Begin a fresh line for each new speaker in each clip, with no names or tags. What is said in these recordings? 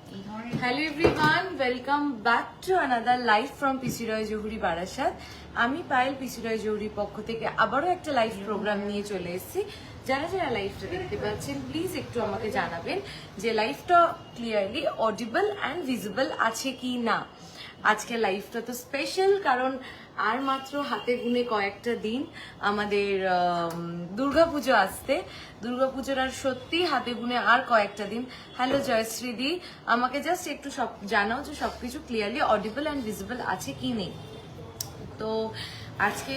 Hello everyone, welcome back to another live from পিসি রয় জহুরি বারাসাত। আমি পায়েল পিসি রয় জহুরির পক্ষ থেকে আবারও একটা লাইভ প্রোগ্রাম নিয়ে চলে এসেছি। যারা যারা লাইভটা দেখতে পাচ্ছেন প্লিজ একটু আমাকে জানাবেন যে লাইভটা ক্লিয়ারলি অডিবল অ্যান্ড ভিজিবল আছে কি না। আজকে লাইভটা তো স্পেশাল, কারণ আর মাত্র হাতে গুনে কয়েকটা দিন আমাদের দুর্গাপুজো আসতে। দুর্গাপুজোর আর সত্যি হাতে গুনে আর কয়েকটা দিন। হ্যালো জয়শ্রী দি, আমাকে জাস্ট একটু সব জানাও যে সবকিছু ক্লিয়ারলি অডিবল অ্যান্ড ভিজিবল আছে কি নেই। তো আজকে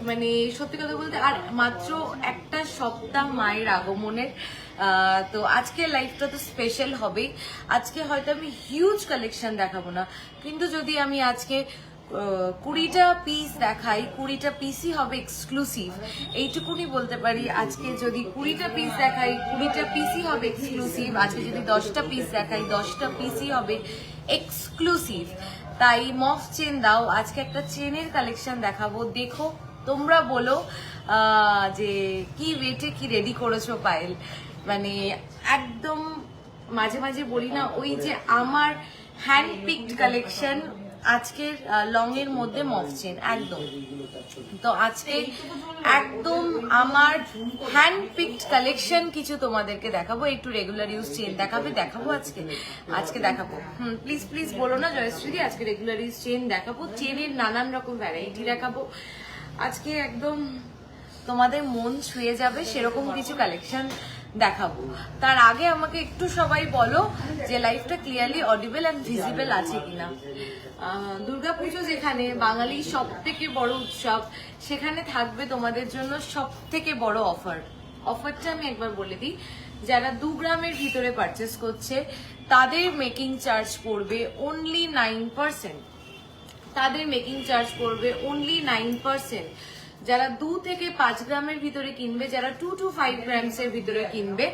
মানে সত্যি কথা বলতে আর মাত্র একটা সপ্তাহ মায়ের আগমনের। তো আজকে লাইফটা তো স্পেশাল হবেই। আজকে হয়তো আমি হিউজ কালেকশন দেখাবো না, কিন্তু যদি আমি আজকে 20টা পিস দেখাই, 20টা পিসই হবে এক্সক্লুসিভ, এইটুকুনি বলতে পারি। আজকে যদি 20টা পিস দেখাই 20টা পিসই হবে এক্সক্লুসিভ। আজকে যদি 10টা পিস দেখাই 10টা পিসই হবে এক্সক্লুসিভ। তাই মফ চেন দাও, আজকে একটা চেনের কালেকশন দেখাবো। দেখো তোমরা বলো যে কি ওয়েটে কি রেডি করেছো পায়েল। মানে একদম মাঝে মাঝে বলি না, ওই যে আমার হ্যান্ড পিকড কালেকশন আজকের লং এর মধ্যে মফ চেন একদম। তো আজকে একদম আমার হ্যান্ড পিকড কালেকশন কিছু তোমাদেরকে দেখাবো। একটু রেগুলার ইউজ চেন দেখাবো আজকে দেখাবো। প্লিজ প্লিজ বলো না জয়শ্রী, আজকে রেগুলার ইউজ চেন দেখাবো। চেনের নানান রকম ভ্যারাইটি দেখাবো আজকে, একদম তোমাদের মন ছুঁয়ে যাবে সেরকম কিছু কালেকশন দেখাবো। তার আগে আমাকে একটু সবাই বলো যে লাইফটা ক্লিয়ারলি অডিবল অ্যান্ড ভিজিবল আছে কিনা। দুর্গাপুজো যেখানে বাঙালির সব থেকে বড় উৎসব, সেখানে থাকবে তোমাদের জন্য সব থেকে বড় অফারটা আমি একবার বলে দিই। যারা 2 গ্রামের ভিতরে পারচেস করছে তাদের মেকিং চার্জ পড়বে অনলি 9%। তাদের মেকিং চার্জ পড়বে অনলি 9%। যারা 2 থেকে 5 গ্রামের ভিতরে কিনবে, যারা 2 to 5 গ্রামস এর ভিতরে কিনবে,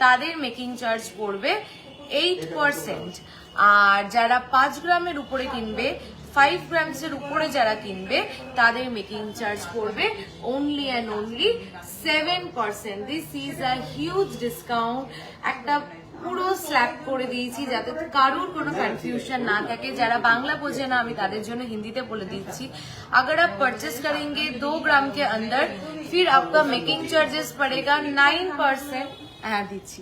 তাদের মেকিং চার্জ পড়বে 8%। আর যারা 5 গ্রামের উপরে কিনবে, 5 গ্রামস এর উপরে যারা কিনবে, তাদের মেকিং চার্জ পড়বে only and only 7%। This is a huge discount. একটা পুরো স্ল্যাপ করে দিয়েছি যাতে কারোর কোনো কনফিউশন না থাকে। যারা বাংলা বোঝে না আমি তাদের জন্য হিন্দিতে বলে দিচ্ছি। अगर आप परचेस करेंगे 2 ग्राम के अंदर, फिर आपका मेकिंग चार्जेस पड़ेगा 9%। हाँ दीची,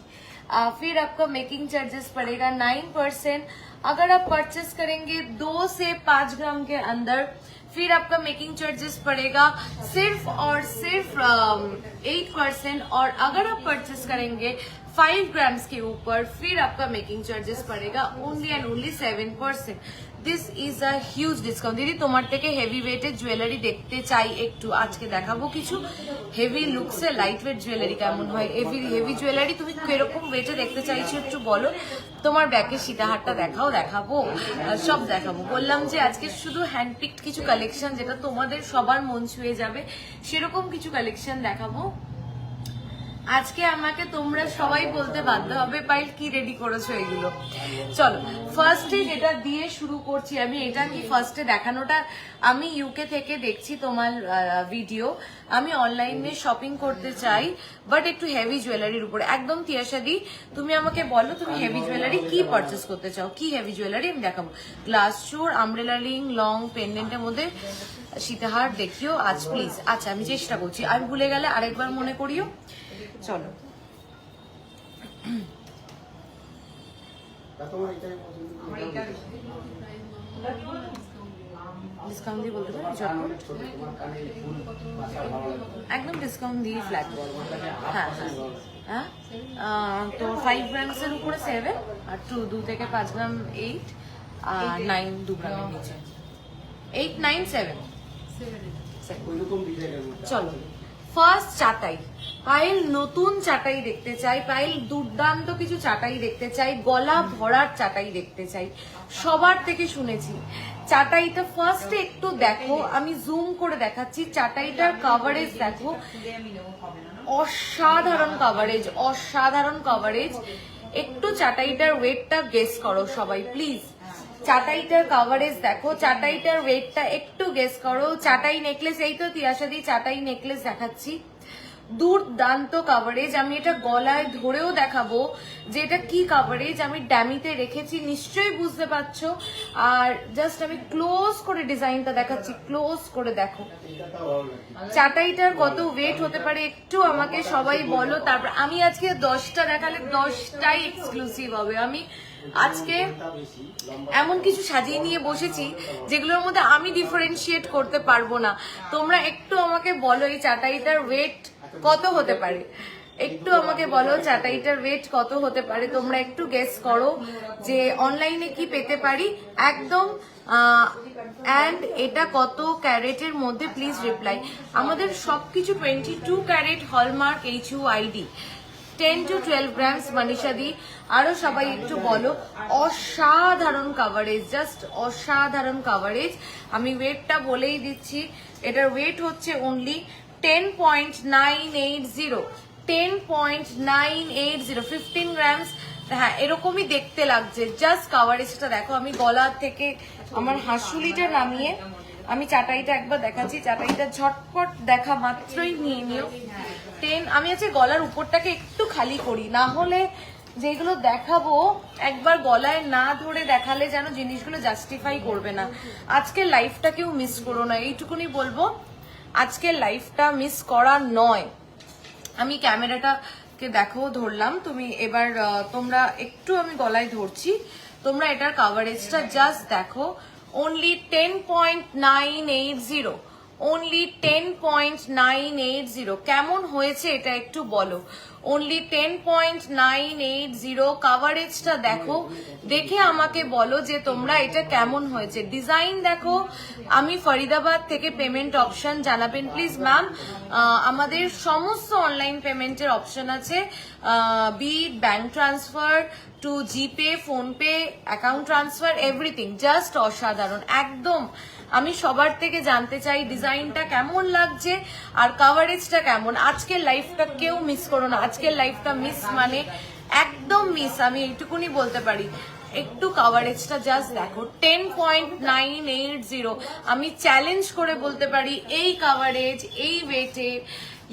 फिर आपका मेकिंग चार्जेस पड़ेगा 9%। अगर आप परचेस करेंगे 2 से 5 ग्राम के अंदर, फिर आपका मेकिंग चार्जेस पड़ेगा सिर्फ और सिर्फ 8%। और अगर आप परचेस करेंगे 5 ग्राम्स के ऊपर, फिर आपका मेकिंग चार्जेस पड़ेगा only and only 7%। This is a huge discount. দিদি তোমার থেকে হেভি ওয়েটের জুয়েলারি দেখতে চাই একটু, আজকে দেখাবো কিছু হেভি লুকসে লাইট ওয়েট জুয়েলারি। কেমন হয় হেভি জুয়েলারি, তুমি কিরকম ওয়েটে দেখতে চাইছো একটু বলো। তোমার ব্যাকের সীতাহারটা দেখাবো সব দেখাবো। বললাম যে আজকে শুধু হ্যান্ড পিকড কিছু কালেকশন যেটা তোমাদের সবার মন ছুঁয়ে যাবে সেরকম কিছু কালেকশন দেখাবো আজকে। আমাকে তোমরা সবাই বলতে বাধ্য হবে পাইল কি রেডি করেছো এগুলো। চলো ফার্স্টে যেটা দিয়ে শুরু করছি আমি। এটা কি ফার্স্টে দেখানোটা, আমি ইউকে থেকে দেখছি তোমার ভিডিও। আমি অনলাইনে শপিং করতে চাই বাট একটু হেভি জুয়েলারির উপরে। একদম তিয়াশাদি, তুমি আমাকে বলো তুমি হেভি জুয়েলারি কি পারচেস করতে চাও, কি হেভি জুয়েলারি আমি দেখাবো। গ্লাস চোর, আমব্রেলা রিং, লং পেন্ডেন্টের মধ্যে সীতাহার দেখিও আজ প্লিজ। আচ্ছা আমি চেষ্টা করছি, আমি ভুলে গেলে আরেকবার মনে করিও। চলো ডিসকাউন্ট দিয়ে বলতে পারি, একদম ডিসকাউন্ট দিয়ে ফ্ল্যাট। হ্যাঁ তো 5 গ্রামস এর উপরে 7, আর 2 থেকে 5 গ্রাম 8, আর 9 2 গ্রামের নিচে 8 9 7। চলো ফার্স্ট চাটাই। পায়েল নতুন চাটাই দেখতে চাই, পায়েল দুর্দান্ত কিছু চাটাই দেখতে চাই, গলা ভরার চাটাই দেখতে চাই। সবার থেকে শুনেছি চাটাইটা ফার্স্টে একটু দেখো, আমি জুম করে দেখাচ্ছি। চাটাইটার কভারেজ দেখো, অসাধারণ কভারেজ। একটু চাটাইটার ওয়েটটা গেস করো সবাই প্লিজ। চাটাইটার কভারেজ দেখো, চাটাইটার ওয়েটটা একটু গেস করো। চাটাই নেকলেস, এই তো তিয়াশাদি চাটাই নেকলেস দেখাচ্ছি। দুর্দান্ত কাভারেজ। আমি এটা গলায় ধরেও দেখাবো যে এটা কি কাভারেজ। আমি ড্যামিতে রেখেছি, নিশ্চয়ই বুঝতে পারছো। আর জাস্ট আমি ক্লোজ করে ডিজাইনটা দেখাচ্ছি, ক্লোজ করে দেখো। চাটাইটার কত ওয়েট হতে পারে একটু আমাকে সবাই বলো। তারপর আমি আজকে 10টা দেখালে 10টাই এক্সক্লুসিভ হবে। আমি আজকে এমন কিছু সাজিয়ে নিয়ে বসেছি যেগুলোর মধ্যে আমি ডিফারেন্সিয়েট করতে পারবো না। তোমরা একটু আমাকে বলো এই চাটাইটার ওয়েট কত হতে পারে, একটু আমাকে বলো চাটাইটার ওয়েট কত হতে পারে। তোমরা একটু গেস করো যে অনলাইনে কি পেতে পারি একদম। অ্যান্ড এটা কত ক্যারেটের মধ্যে প্লিজ রিপ্লাই। আমাদের সবকিছু 22 carat hallmark HUID, 10 to 12 grams. Manisha di আরো সবাই একটু বলো। অসাধারণ কাভারেজ, জাস্ট অসাধারণ কাভারেজ। আমি ওয়েটটা বলেই দিচ্ছি, এটার ওয়েট হচ্ছে অনলি 10.980, 10.980, 15 গ্রামস। হ্যাঁ, এরকমই দেখতে লাগছে। জাস্ট কাভারেজটা দেখো। আমি গলা থেকে আমার হাসুলিটা নামিয়ে আমি চাটাইটা একবার দেখাচ্ছি। চাটাইটা ঝটপট দেখা মাত্রই নিয়ে নিও। 10। আমি আজকে গলার উপরটাকে একটু খালি করি, না হলে যেগুলো দেখাবো একবার গলায় না ধরে দেখালে যেন জিনিসগুলো জাস্টিফাই করবে না। আজকের লাইফটা কেউ মিস করো না, এইটুকুনি বলবো। আজকের লাইফটা মিস করা নয়। আমি ক্যামেরাটাকে দেখো ধরলাম, তুমি এবার তোমরা একটু, আমি গলায় ধরছি, তোমরা এটার কাভারেজটা জাস্ট দেখো। Only 10.980, only 10.980। কেমন হয়েছে এটা একটু বলো। অনলি 10.980 কাভারেজটা দেখো, দেখে আমাকে বলো যে তোমরা এটা কেমন হয়েছে। ডিজাইন দেখো। আমি ফরিদাবাদ থেকে পেমেন্ট অপশন জানাবেন প্লিজ ম্যাম। আমাদের সমস্ত অনলাইন পেমেন্টের অপশন আছে, বিট bank transfer to GPay, PhonePe, account transfer, everything. Just অসাধারণ একদম। আমি সবার থেকে জানতে চাই ডিজাইনটা কেমন লাগছে আর কাভারেজটা কেমন। আজকের লাইফটা কেউ মিস করো না। আজকের লাইফটা মিস মানে একদম মিস, আমি এইটুকুনি বলতে পারি। একটু কাভারেজটা জাস্ট দেখো, 10.980। আমি চ্যালেঞ্জ করে বলতে পারি এই কাভারেজ এই ওয়েটে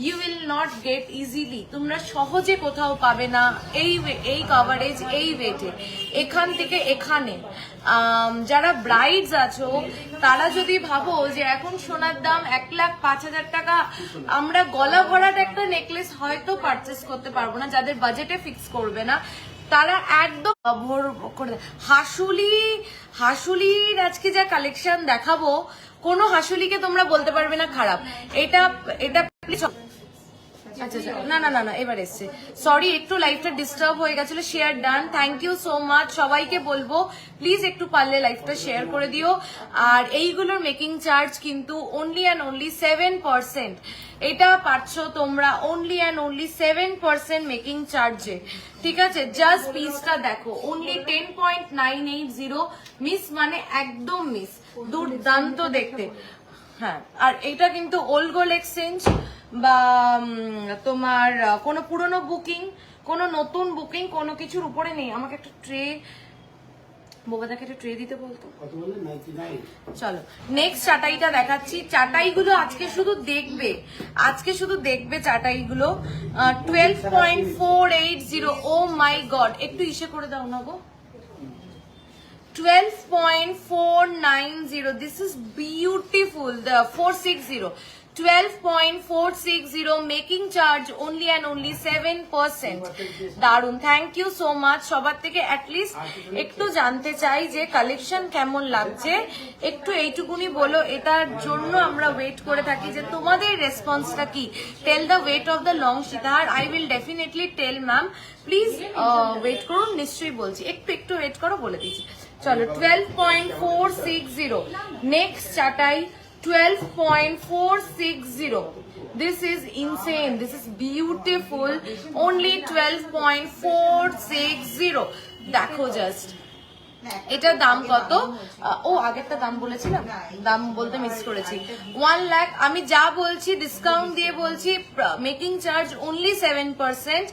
you will not get easily. তোমরা সহজে কোথাও পাবে না এই কাভারেজ এই ওয়েটে। এখান থেকে এখানে যারা ব্রাইডস আছো তারা যদি ভাবো যে এখন সোনার দাম 1,05,000 টাকা, আমরা গলা ভরাট একটা নেকলেস হয়তো পারচেস করতে পারবো না, যাদের বাজেটে ফিক্স করবে না তারা একদম ভোর করে। হাসুলির আজকে যা কালেকশন দেখাবো, কোনো হাসুলিকে তোমরা বলতে পারবে না খারাপ। এটা আচ্ছা আচ্ছা, না না না না, এবার এসছে। সরি, একটু লাইফটা ডিস্টার্ব হয়ে গেছিল। Share done, thank you so much. সবাইকে বলবো প্লিজ একটু পারলে লাইফটা শেয়ার করে দিও। আর এইগুলোর মেকিং চার্জ কিন্তু অনলি অ্যান্ড অনলি 7%। এটা পাচ্ছ তোমরা অনলি অ্যান্ড অনলি 7% মেকিং চার্জে, ঠিক আছে। জাস্ট পিসটা দেখো, অনলি 10.980। মিস মানে একদম মিস, দুর্দান্ত দেখতে। হ্যাঁ, আর এটা কিন্তু ওল্ড গোল্ড এক্সচেঞ্জ বা তোমার কোনো পুরনো বুকিং, কোনো নতুন বুকিং, কোনো কিছুর উপরে নেই। আমাকে একটা ট্রে, বোবাদাকে একটা ট্রে দিতে বলতো। চলো নেক্সট চাটাইটা দেখাচ্ছি। চাটাইগুলো আজকে শুধু দেখবে, আজকে শুধু দেখবে চাটাইগুলো। 12.480। ও মাই গড, একটু ইসে করে দাও না গো। 12.490. This is beautiful. The 460. 12.460 making charge only and only 7%। দারুন, থ্যাংক ইউ সো মাচ। সবার থেকে অ্যাটলিস্ট একটু জানতে চাই যে কালেকশন কেমন লাগছে, একটু এইটুকুনি বলো। এটার জন্য আমরা ওয়েট করে থাকি যে তোমাদের রেসপন্সটা কি। Tell the weight of the long সীতাহার। I will definitely tell ma'am, please wait করুন। নিশ্চয়ই বলছি, একটু ওয়েট করো, বলে দিচ্ছি। চলো 12.460 নেক্সট চাটাই 12.460. This is insane. This is beautiful. Only 12.460. দেখো জাস্ট এটার দাম কত। ও আগেরটা দাম বলেছিলাম, দাম বলতে মিস করেছি। 1 লাখ। আমি যা বলছি ডিসকাউন্ট দিয়ে বলছি, মেকিং চার্জ অনলি 7%।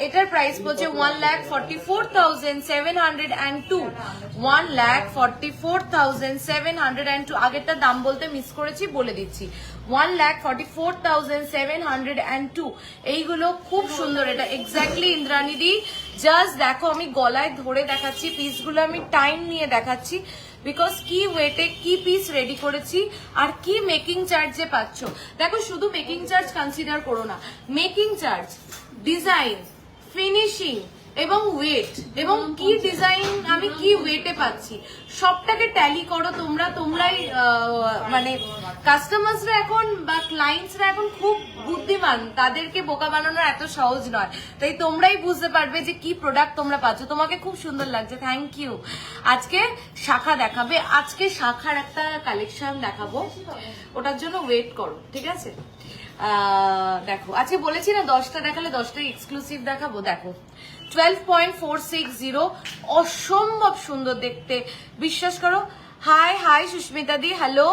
এটার প্রাইস পড়ছে 1,44,702, 1,44,702। আগেরটা দাম বলতে মিস করেছি, বলে দিচ্ছি 1,44,702। এইগুলো খুব সুন্দর, এটা এক্স্যাক্টলি ইন্দ্রাণী দি। জাস্ট দেখো, আমি গলায় ধরে দেখাচ্ছি পিসগুলো, আমি টাইম নিয়ে দেখাচ্ছি, বিকজ কি ওয়েটে কি পিস রেডি করেছি আর কি মেকিং চার্জে পাচ্ছ। দেখো, শুধু মেকিং চার্জ কনসিডার করো না, মেকিং চার্জ, ডিজাইন, ফিনিশিং এবং ওয়েট, এবং কি ডিজাইন আমি কি ওয়েটে পাচ্ছি, সবটাকে ট্যালি করো তোমরা। তোমরাই মানে কাস্টমার্সরা এখন বা ক্লায়েন্টসরা এখন খুব বুদ্ধিমান, তাদেরকে বোকা বানানো এত সহজ নয়, তাই তোমরাই বুঝতে পারবে যে কি প্রোডাক্ট তোমরা পাচ্ছ। তোমাকে খুব সুন্দর লাগছে, থ্যাংক ইউ। আজকে শাখা দেখাবে, আজকে শাখার একটা কালেকশন দেখাবো, ওটার জন্য ওয়েট করো, ঠিক আছে? দেখো, আজকে বলেছি না 10টা দেখালে 10টা এক্সক্লুসিভ দেখাবো। দেখো 12.460, অসম্ভব সুন্দর দেখতে, বিশ্বাস করো। হাই হাই সুস্মিতা দি, হ্যালো।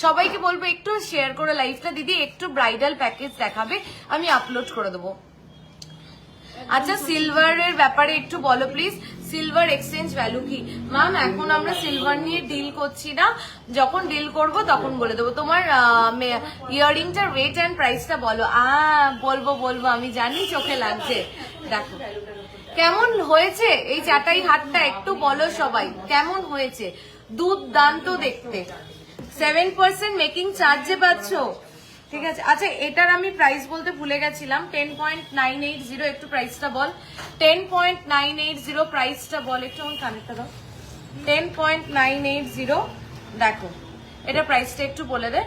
সবাইকে বলবো একটু শেয়ার করে লাইভটা, দিদি একটু ব্রাইডাল প্যাকেজ দেখাবে, আমি আপলোড করে দেবো। আচ্ছা, সিলভারের ব্যাপারে একটু বলো প্লিজ, সিলভার এক্সচেঞ্জ ভ্যালু কি? ম্যাম, এখন আমরা সিলভার নিয়ে ডিল করছি না, যখন ডিল করব তখন বলে দেবো। তোমার ইয়াররিংটার ওয়েট অ্যান্ড প্রাইসটা বলো। বলবো, আমি জানি চোখে লাগছে। দেখো কেমন হয়েছে এই চাটাই হাটটা, একটু বলো সবাই কেমন হয়েছে। দুর্দান্ত দেখতে, 7% মেকিং চার্জে পাচ্ছ, ঠিক আছে? আচ্ছা, এটার আমি প্রাইস বলতে ভুলে গেছিলাম, 10.980। একটু প্রাইসটা বল, 10.980 প্রাইসটা বল, একটু আমার কানেরটা দাও। 10.980, দেখো এটা প্রাইসটা একটু বলে দে।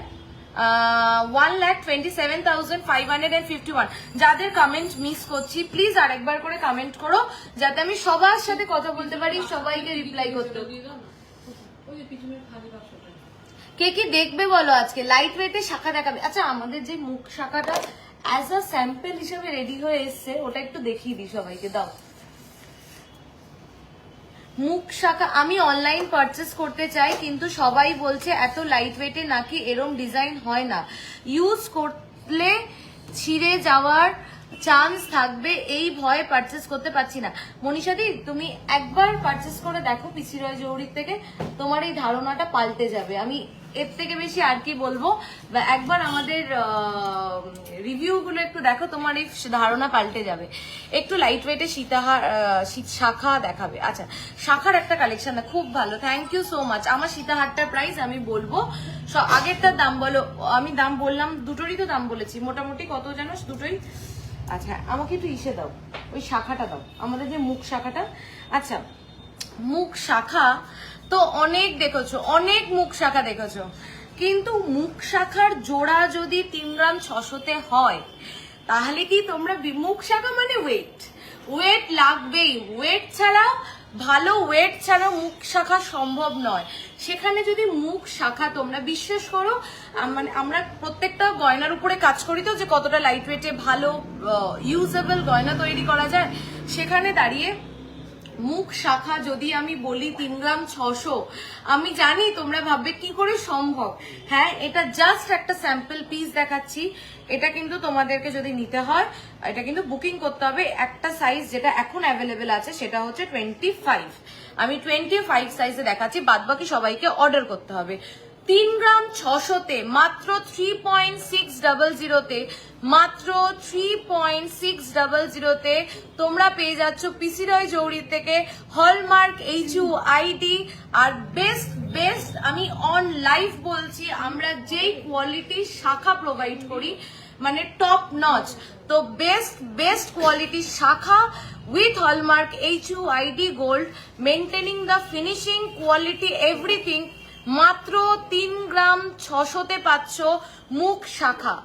1,27,551। যাদের কমেন্ট মিস করছি, প্লিজ আরেকবার করে কমেন্ট করো, যাতে আমি সবার সাথে কথা বলতে পারি, সবাইকে রিপ্লাই করতে। কে কি দেখবে বলো? আজকে লাইট ওয়েটে শাখা দেখাবে। আচ্ছা, আমাদের যে মুখ শাখাটা অ্যাজ আ স্যাম্পল হিসেবে রেডি হয়ে এসছে, ওটা একটু দেখিয়ে দিই সবাইকে, দাও। মুখ শাখা আমি অনলাইন পারচেস করতে চাই, কিন্তু সবাই বলছে এত লাইট ওয়েটে নাকি এরম ডিজাইন হয় না, ইউজ করলে ছিঁড়ে যাওয়ার চান্স থাকবে, এই ভয়ে পারচেস করতে পারছি না। মনীষাদি, তুমি একবার পারচেস করে দেখো পিসি রয় জৌহরির থেকে, তোমার এই ধারণাটা পাল্টে যাবে। আমি এর থেকে বেশি আর কি বলবো, একবার আমাদের রিভিউ গুলো একটু দেখো, তোমার এই ধারণা পাল্টে যাবে। একটু লাইট ওয়েটে শাখা দেখাবে। আচ্ছা, শাখার একটা কালেকশন খুব ভালো, থ্যাংক ইউ সো মাচ। আমার সীতাহারটার প্রাইস আমি বলবো, আগেরটার দাম বলো। আমি দাম বললাম, দুটোরই তো দাম বলেছি, মোটামুটি কত জানো? দুটোই। আচ্ছা, আমাকে একটু ইসে দাও, ওই শাখাটা দাও, আমাদের যে মুখ শাখাটা। আচ্ছা, মুখ শাখা তো অনেক দেখেছো, অনেক মুখ শাখা দেখেছো, কিন্তু মুখ শাখার জোড়া যদি 3 গ্রাম 600-তে হয়, তাহলে কি তোমরা, মুখ শাখা মানে ওয়েট লাগবেই, ওয়েট ছাড়া, ভালো ওয়েট ছাড়া মুখ শাখা সম্ভব নয়। সেখানে যদি মুখ শাখা, তোমরা বিশ্বাস করো, মানে আমরা প্রত্যেকটা গয়নার উপরে কাজ করি তো, যে কতটা লাইট ওয়েটে ভালো ইউজেবল গয়না তৈরি করা যায়, সেখানে দাঁড়িয়ে মুখ শাখা যদি আমি বলি 3 গ্রাম 600, আমি জানি তোমরা ভাববে কি করে সম্ভব। হ্যাঁ, এটা জাস্ট একটা স্যাম্পল পিস দেখাচ্ছি, এটা কিন্তু তোমাদেরকে যদি নিতে হয়, এটা কিন্তু বুকিং করতে হবে। একটা সাইজ যেটা এখন অ্যাভেলেবেল আছে সেটা হচ্ছে 25, আমি 25 সাইজে দেখাচ্ছি, বাদবাকি সবাইকে অর্ডার করতে হবে। 3 গ্রাম 600-তে মাত্র 3.600-তে, মাত্র 3.600-তে তোমরা পেয়ে যাচ্ছ পিসি রয় জৌহরি থেকে হলমার্ক HUID। আর বেস্ট আমি অন লাইভ বলছি, আমরা যেই কোয়ালিটির শাখা প্রোভাইড করি, মানে টপ নচ, তো বেস্ট কোয়ালিটির শাখা with hallmark HUID gold, maintaining the finishing quality everything। মাত্র 3 গ্রাম 600-তে পাচ্ছ মুখ শাখা,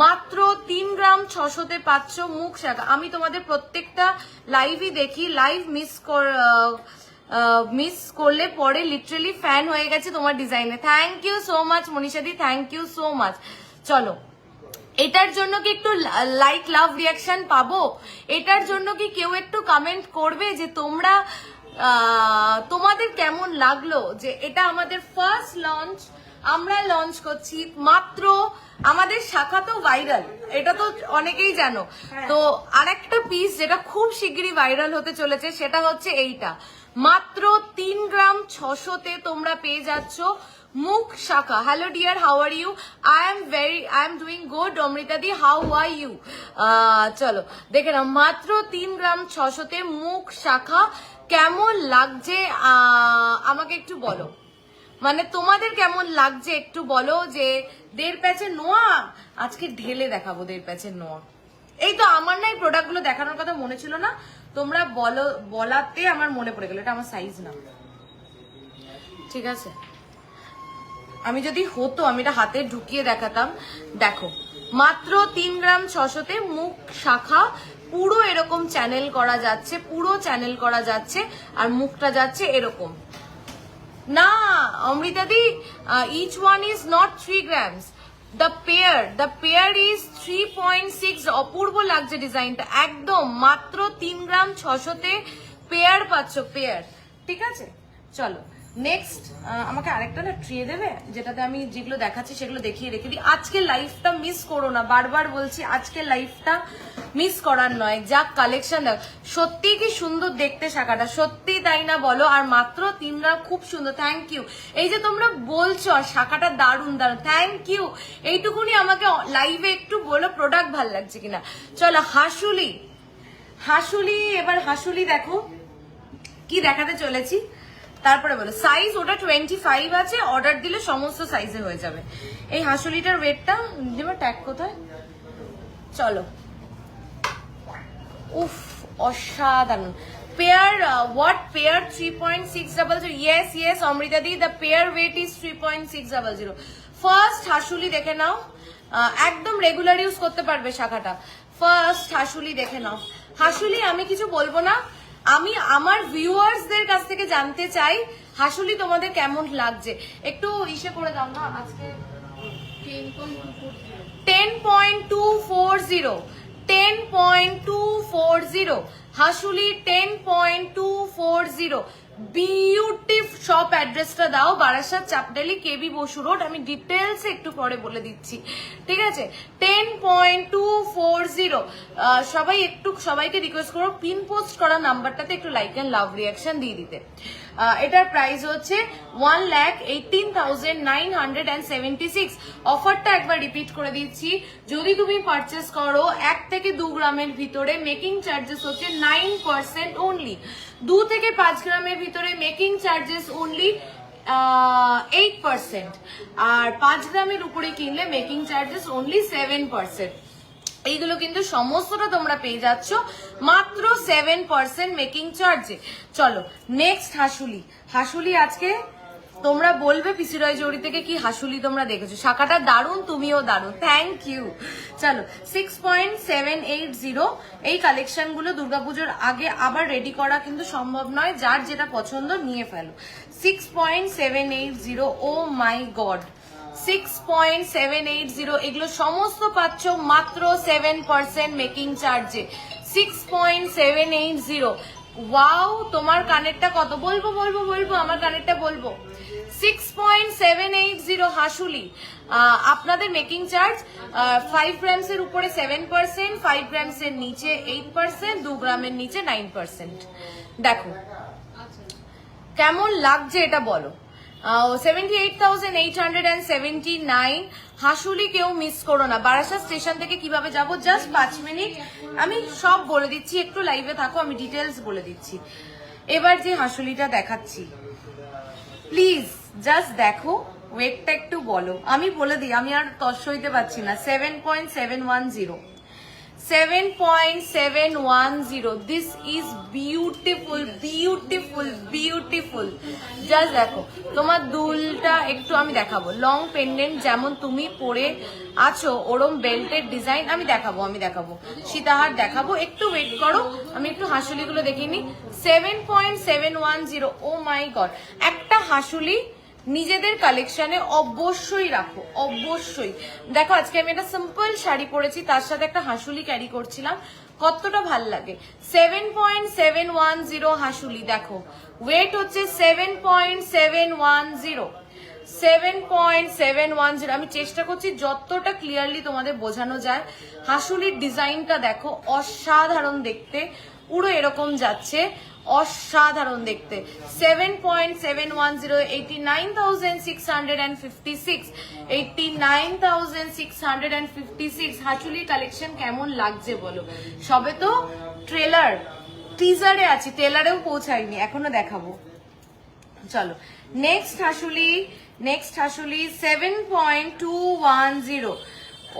মাত্র 3 গ্রাম 600-তে পাচ্ছ মুখ শাখা। আমি তোমাদের প্রত্যেকটা লাইভই দেখি, লাইভ মিস করলে পরে লিটারালি ফ্যান হয়ে গেছে তোমার ডিজাইনে। থ্যাংক ইউ সো মাচ মনীষাদি, থ্যাংক ইউ সো মাচ। চলো, এটার জন্য কি একটু লাইক লাভ রিয়াকশন পাবো? এটার জন্য কি কেউ একটু কমেন্ট করবে যে তোমাদের কেমন লাগলো, যে এটা আমাদের ফার্স্ট লঞ্চ আমরা লঞ্চ করছি মাত্র, আমাদের শাখা তো ভাইরাল, এটা তো অনেকেই জানো। তো আরেকটা পিস যেটা খুব শিগগিরই ভাইরাল হতে চলেছে সেটা হচ্ছে এইটা, মাত্র 3 গ্রাম 600-তে তোমরা পেয়ে যাচ্ছ মুখ শাখা। Hello dear, how are you? I am doing good. Amrita di, how are you? চলো দেখে নাও, মাত্র 3 গ্রাম 600-তে মুখ শাখা। কেমন লাগছে আমাকে একটু বলো, মানে তোমাদের কেমন লাগছে একটু বলো। যে 1.5 প্যাচের নোয়া আজকে ঢেলে দেখাবো, 1.5 প্যাচের নোয়া। এই তো আমার না এই প্রোডাক্ট গুলো দেখানোর কথা মনে ছিল না, তোমরা বলাতে আমার মনে পড়ে গেল। এটা আমার সাইজ না, ঠিক আছে? আমি যদি হতো আমি এটা হাতে ঢুকিয়ে দেখাতাম। দেখো মাত্র 3 গ্রাম 600-তে মুখ শাখা, পুরো এরকম চ্যানেল করা যাচ্ছে, পুরো চ্যানেল করা যাচ্ছে, আর মুখটা যাচ্ছে এরকম। না অমৃতা দি, each one is not 3 grams. The pair is 3.6. অপূর্ব লাগছে ডিজাইনটা, একদম মাত্র 3 গ্রাম 600-তে পেয়ার পাচ্ছ, পেয়ার। ঠিক আছে, চলো নেক্সট। আমাকে আরেকটা না ট্রে দেবে, যেটাতে আমি যেগুলো দেখাচ্ছি সেগুলো দেখিয়ে রেখে দিই। আজকে লাইফটা মিস করো না, বারবার বলছি আজকে লাইফটা মিস করার নয়। যা কালেকশন দেখ, সত্যি কি সুন্দর দেখতে শাখাটা, সত্যি তাই না বলো? আর মাত্র 3 গ্রাম, খুব সুন্দর, থ্যাংক ইউ। এই যে তোমরা বলছো শাখাটা দারুণ দারুণ, থ্যাংক ইউ। এইটুকুনি আমাকে লাইভে একটু বলো প্রোডাক্ট ভাল লাগছে কিনা। চলো হাসুলি, এবার হাসুলি দেখো কি দেখাতে চলেছি, তারপরে বলো। সাইজ ওটা 25 আছে, অর্ডার দিলে সমস্ত সাইজে হয়ে যাবে। এই হাসুলিটার ওয়েটটা দেবো, ট্যাগ কোথায়? চলো, উফ অসাধারণ pair. what pair? 3.600. yes Amrita di, the pair weight is 3.600. First হাসুলি দেখে নাও, একদম রেগুলার ইউজ করতে পারবে শাখাটা। ফার্স্ট হাসুলি দেখে নাও। হাসুলি আমি কিছু বলবো না, আমি আমার ভিউয়ার্সদের কাছ থেকে জানতে চাই হাসুলি তোমাদের কেমন লাগছে। একটু ইসে করে দাও না, আজকে 10.240 হাসুলি 10.240। বিউটিফুল শপ অ্যাড্রেসটা দাও, বারাসাত চাপডালি কেবি বসু রোড। আমি ডিটেলস একটু পরে বলে দিচ্ছি, ঠিক আছে? 10.240। সবাইকে রিকোয়েস্ট করো পিন পোস্ট করা নাম্বারটাতে একটু লাইক এন্ড লাভ রিয়াকশন দিয়ে দিতে। এটার প্রাইস হচ্ছে 1,18,976। অফারটা একবার রিপিট করে দিচ্ছি, যদি তুমি পারচেস করো 1 থেকে 2 গ্রামের ভিতরে, মেকিং চার্জেস হচ্ছে 9% অনলি। 2 থেকে 5 গ্রামের ভিতরে মেকিং চার্জেস অনলি 8%, আর 5 গ্রামের উপরে কিনলে মেকিং চার্জেস অনলি 7%। এইগুলো কিন্তু সমস্তটা তোমরা পেয়ে যাচ্ছ মাত্র 7% মেকিং চার্জে। চলো নেক্সট হাসুলি আজকে তোমরা বলবে পিসিরয় জড়ি থেকে কি হাসুলি তোমরা দেখেছো। শাখাটা দারুণ, তুমিও দারুণ, থ্যাংক ইউ। চলো 6.780। এই কালেকশন গুলো দুর্গাপুজোর আগে আবার রেডি করা কিন্তু সম্ভব নয়, যার যেটা পছন্দ নিয়ে ফেলো। 6.780, ও মাই গড, 6.780। এগুলো সমস্ত পাচ্ছ মাত্র 7% মেকিং চার্জে। 6.780। ওয়াও, তোমার কানেরটা কত? বলবো আমার কানেরটা বলবো। 6.780 হাসুলি। আপনাদের মেকিং চার্জ 5 গ্রামস এর উপরে 7%, 5 গ্রামস এর নিচে 8%, 2 গ্রামের নিচে 9%। দেখো কেমন লাগছে এটা বলো। 78,879 হাসুলি কেউ মিস করো না। বারাসাত স্টেশন থেকে কিভাবে যাব? জাস্ট 5 মিনিট, আমি সব বলে দিচ্ছি, একটু লাইভে থাকো, আমি ডিটেলস বলে দিচ্ছি। এবার যে হাসুলিটা দেখাচ্ছি, প্লিজ জাস্ট দেখো, ওয়েটটা একটু বলো। আমি বলে দিই, আমি আর তস সইতে পারছি না। 7.710, 7.710। This is beautiful. জাস্ট দেখো, তোমার দুলটা একটু আমি দেখাবো। লং পেন্ডেন্ট যেমন তুমি পরে আছো, ওরম বেল্টের ডিজাইন আমি দেখাবো, সীতাহার দেখাবো। একটু ওয়েট করো, আমি একটু হাসুলিগুলো দেখিয়ে নিই। 7.710। ও মাই গড, একটা হাসুলি নিজেদের কালেকশনে অবশ্যই রাখো, অবশ্যই। দেখো আজকে আমি একটা সিম্পল শাড়ি পরেছি, তার সাথে একটা হাসুলি ক্যারি করছিলাম, কতটা ভাল লাগে। 7.710 হাসুলি। দেখো ওয়েট হচ্ছে 7.710। 7.710 আমি চেষ্টা করছি যতটা ক্লিয়ারলি তোমাদের বোঝানো যায়। হাসুলির ডিজাইনটা দেখো, অসাধারণ দেখতে, পুরো এরকম যাচ্ছে, অসাধারণ দেখতে। 7.710, 89,656, 89,656 হাসুলির কালেকশন কেমন লাগছে বলো? সবে তো ট্রেলার টিজারে আছি, ট্রেলারেও পৌঁছাইনি, এখনো দেখাবো। চলো নেক্সট হাসুলি 7.210,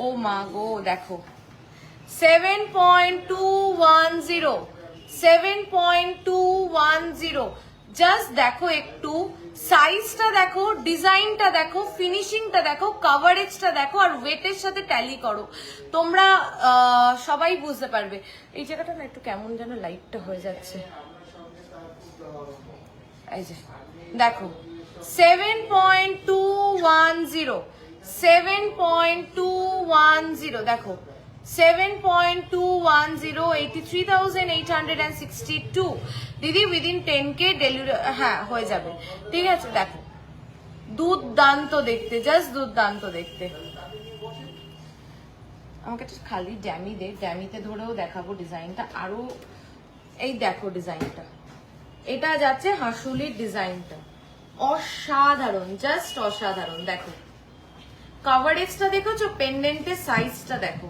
ও মা গো দেখো 7.210, জাস্ট দেখো একটু, সাইজটা দেখো, ডিজাইনটা দেখো, ফিনিশিংটা দেখো, কভারেজটা দেখো, আর ওয়েটের সাথে ট্যালি করো, তোমরা সবাই বুঝতে পারবে। এই জায়গাটা না একটু কেমন যেন লাইটটা হয়ে যাচ্ছে, এই যে দেখো 7.210, দেখো 7.210, 83,862 দিদি উইদিন 10K ডেলিভারি, হ্যাঁ হয়ে যাবে, ঠিক আছে। দেখো দুর্দান্ত দেখতে, জাস্ট দুর্দান্ত দেখতে। আমাকে একটা খালি ড্যামি দে, ড্যামিতে ধরেও দেখাবো ডিজাইনটা আরো। এই দেখো ডিজাইনটা, এটা যাচ্ছে হাসুলির ডিজাইনটা, অসাধারণ, জাস্ট অসাধারণ। দেখো কভারেজটা দেখেছো, পেন্ডেন্টের সাইজটা দেখো।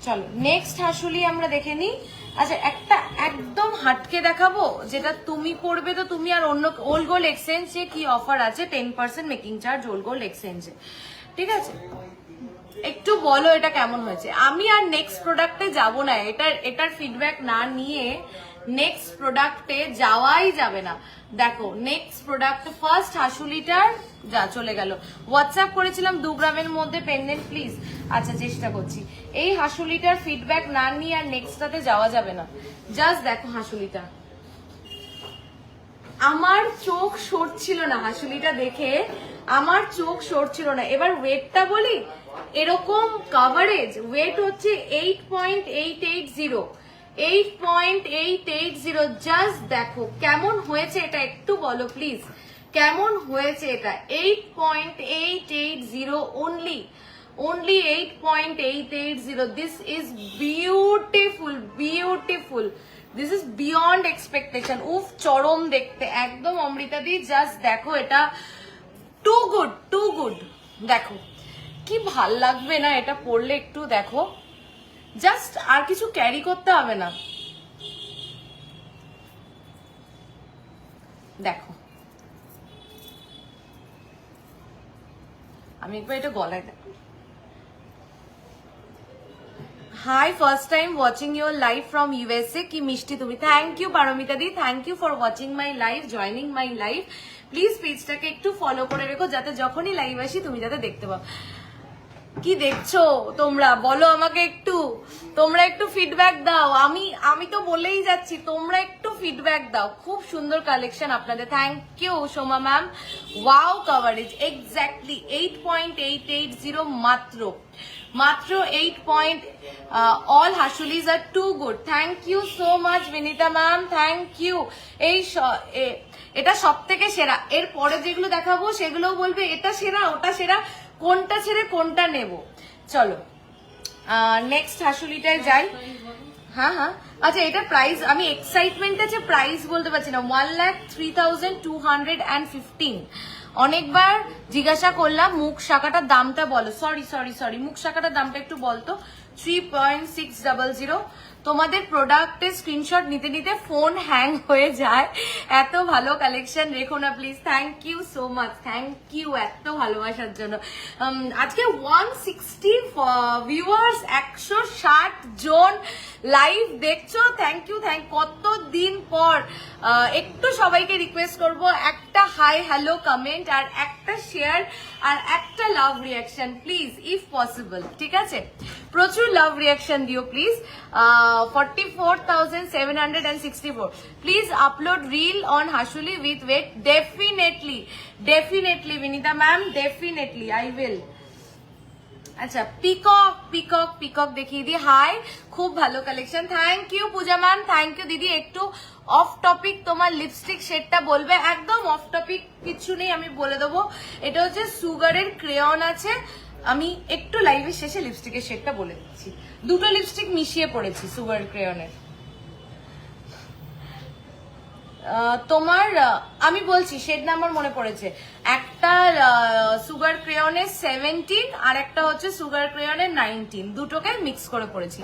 চলো নেক্সট হাসুলি আমরা দেখে নিই। আচ্ছা একটা একদম হাটকে দেখাবো, যেটা তুমি পড়বে তো তুমি আর অন্য ওল্ড গোল্ড এক্সচেঞ্জে কি অফার আছে, 10% মেকিং চার্জ ওল্ড গোল্ড এক্সচেঞ্জে, ঠিক আছে? একটু বলো এটা কেমন হয়েছে। আমি আর নেক্সট প্রোডাক্টে যাব না, এটার ফিডব্যাক না নিয়ে নেক্সট প্রোডাক্টে যাওয়াই যাবে না। দেখো নেক্সট প্রোডাক্ট, ফার্স্ট হাসুলিটার যা চলে গেল, হোয়াটসঅ্যাপ করেছিলাম 2 গ্রামের মধ্যে পেন্ডেন্ট প্লিজ। আচ্ছা চেষ্টা করছি। এই হাসুলিটার ফিডব্যাক না নিয়ে আর নেক্সটটাতে যাওয়া যাবে না। জাস্ট দেখো হাসুলিটা, আমার চোখ সরছিল না হাসুলিটা দেখে, আমার চোখ সরছিল না। এবার ওয়েটটা বলি, এরকম কভারেজ, ওয়েট হচ্ছে 8.880, 8.880। জাস্ট দেখো কেমন হয়েছে এটা, একটু বলো প্লিজ কেমন হয়েছে এটা। 8.880 only 8.880. This is beautiful. This is beyond expectation. উফ চরম দেখতে, একদম অমৃতা দি, জাস্ট দেখো এটা, টু গুড। দেখো কি ভাল লাগবে না এটা পরলে, একটু দেখো, জাস্ট আর কিছু ক্যারি করতে হবে না। দেখো আমি একবার এটা গলায় দেখো। Hi, first time watching your live from USA, কি মিষ্টি তুমি। Thank you Paramita di, thank you for watching my live, joining my live. Please পেজটাকে একটু ফলো করে রেখো, যাতে যখনই লাইভ আসি তুমি যাতে দেখতে পাও। কি দেখছো তোমরা বলো আমাকে একটু, তোমরা একটু ফিডব্যাক দাও। আমি তো বলেই যাচ্ছি, তোমরা একটু ফিডব্যাক দাও। খুব সুন্দর কালেকশন আপনাদের, thank you Soma ma'am. Wow coverage, exactly 8.880 মাত্র 8 all হাসুলিজ are too good. Thank you so much Binita ma'am, thank you. এটা সব থেকে সেরা। এর পরে যেগুলো দেখাবো সেগুলোও বলবে এটা সেরা ওটা সেরা, কোনটা ছেড়ে কোনটা নেব। চলো নেক্সট হাসুলিটায় যাই। হ্যাঁ আচ্ছা, এটা প্রাইস আমি এক্সাইটমেন্ট আছে, প্রাইস বলতে পারছি না। 1,03,215। অনেকবার জিজ্ঞাসা করলাম মুখ শাখাটার দামটা বলো। সরি মুখ শাখাটার দামটা একটু বলতো। 3.600। তোমাদের প্রোডাক্টের স্ক্রিনশট নিতে নিতে ফোন হ্যাং হয়ে যায়, এত ভালো কালেকশন রেখো না please. Thank you so much, thank you এত ভালোবাসার জন্য। আজকে 160 ভিউয়ার্স, 160 জন লাইভ দেখছো, থ্যাংক ইউ। কতদিন পর একটু সবাইকে রিকোয়েস্ট করব, একটা হাই হ্যালো কমেন্ট আর একটা শেয়ার আর একটা love reaction please, if possible, ঠিক আছে? প্রচুর লাভ রিয়াকশন দিও please. 44,764। Please upload reel on হাসুলি with weight. Definitely Binita ma'am, definitely I will. আচ্ছা পিকক পিকক পিকক দেখিয়ে দিই। হাই, খুব ভালো collection, thank you Puja ma'am, thank you দিদি। একটু অফ টপিক তোমার লিপস্টিক শেডটা বলবে? একদম অফ টপিক কিছু নেই, আমি বলে দেবো। এটা হচ্ছে সুগারের ক্রেয়ন আছে, আমি একটু লাইভের শেষে লিপস্টিকের শেডটা বলে দিচ্ছি। দুটো লিপস্টিক মিশিয়ে পড়েছি সুগার ক্রেয়নের। তোমার আমি বলছি শেড নাম্বার মনে পড়েছে, একটা সুগার ক্রেয়নের 17 আর একটা হচ্ছে সুগার ক্রেয়নের 19, দুটোকে মিক্স করে পড়েছি।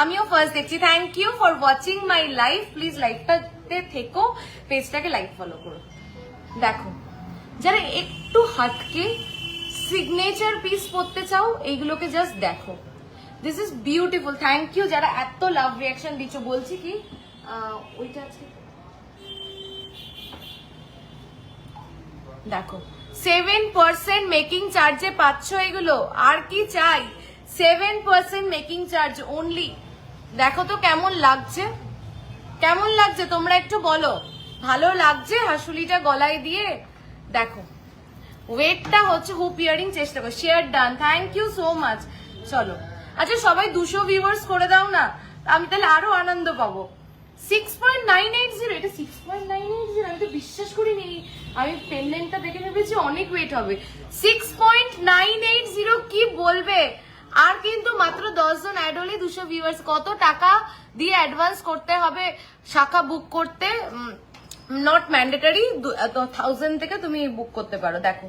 আমিও ফার্স্ট দেখছি। Thank you for watching my live, please লাইভটাতে থেকো, পেজটাকে লাইক ফলো করো। দেখো যারা একটু হাটকে সিগনেচার পিস পড়তে চাও এইগুলোকে জাস্ট দেখো, this is beautiful. Thank you যারা এত লাভ রিয়াকশন দিচ্ছ। বলছি কি ওইটা আছে, দেখো 7% মেকিং চার্জে পাচ্ছ এগুলো, আর কি চাই? 7% মেকিং চার্জ অনলি। দেখো তো কেমন লাগছে, কেমন লাগছে তোমরা একটু বলো। ভালো লাগছে হাসুলিটা গলায় দিয়ে? দেখো ওয়েটটা হচ্ছে হুপ ইয়ারিং চেষ্টা করো। Share done, thank you so much. চলো আচ্ছা সবাই 200 ভিউয়ার্স করে দাও না, আমি তাহলে আরো আনন্দ পাবো। 6.980, এটা 6.980, আমি তো বিশ্বাস করিনি। আমি পেন্ডেন্টটা দেখে ভেবেছি অনেক ওয়েট হবে। 6.980 কি বলবে? আর কিন্তু মাত্র 10 জন অ্যাড হলে 200 ভিউয়ার্স। কত টাকা দিয়ে অ্যাডভান্স করতে হবে শাখা বুক করতে? নট ম্যান্ডেটরি, 1000 থেকে তুমি বুক করতে পারো। দেখো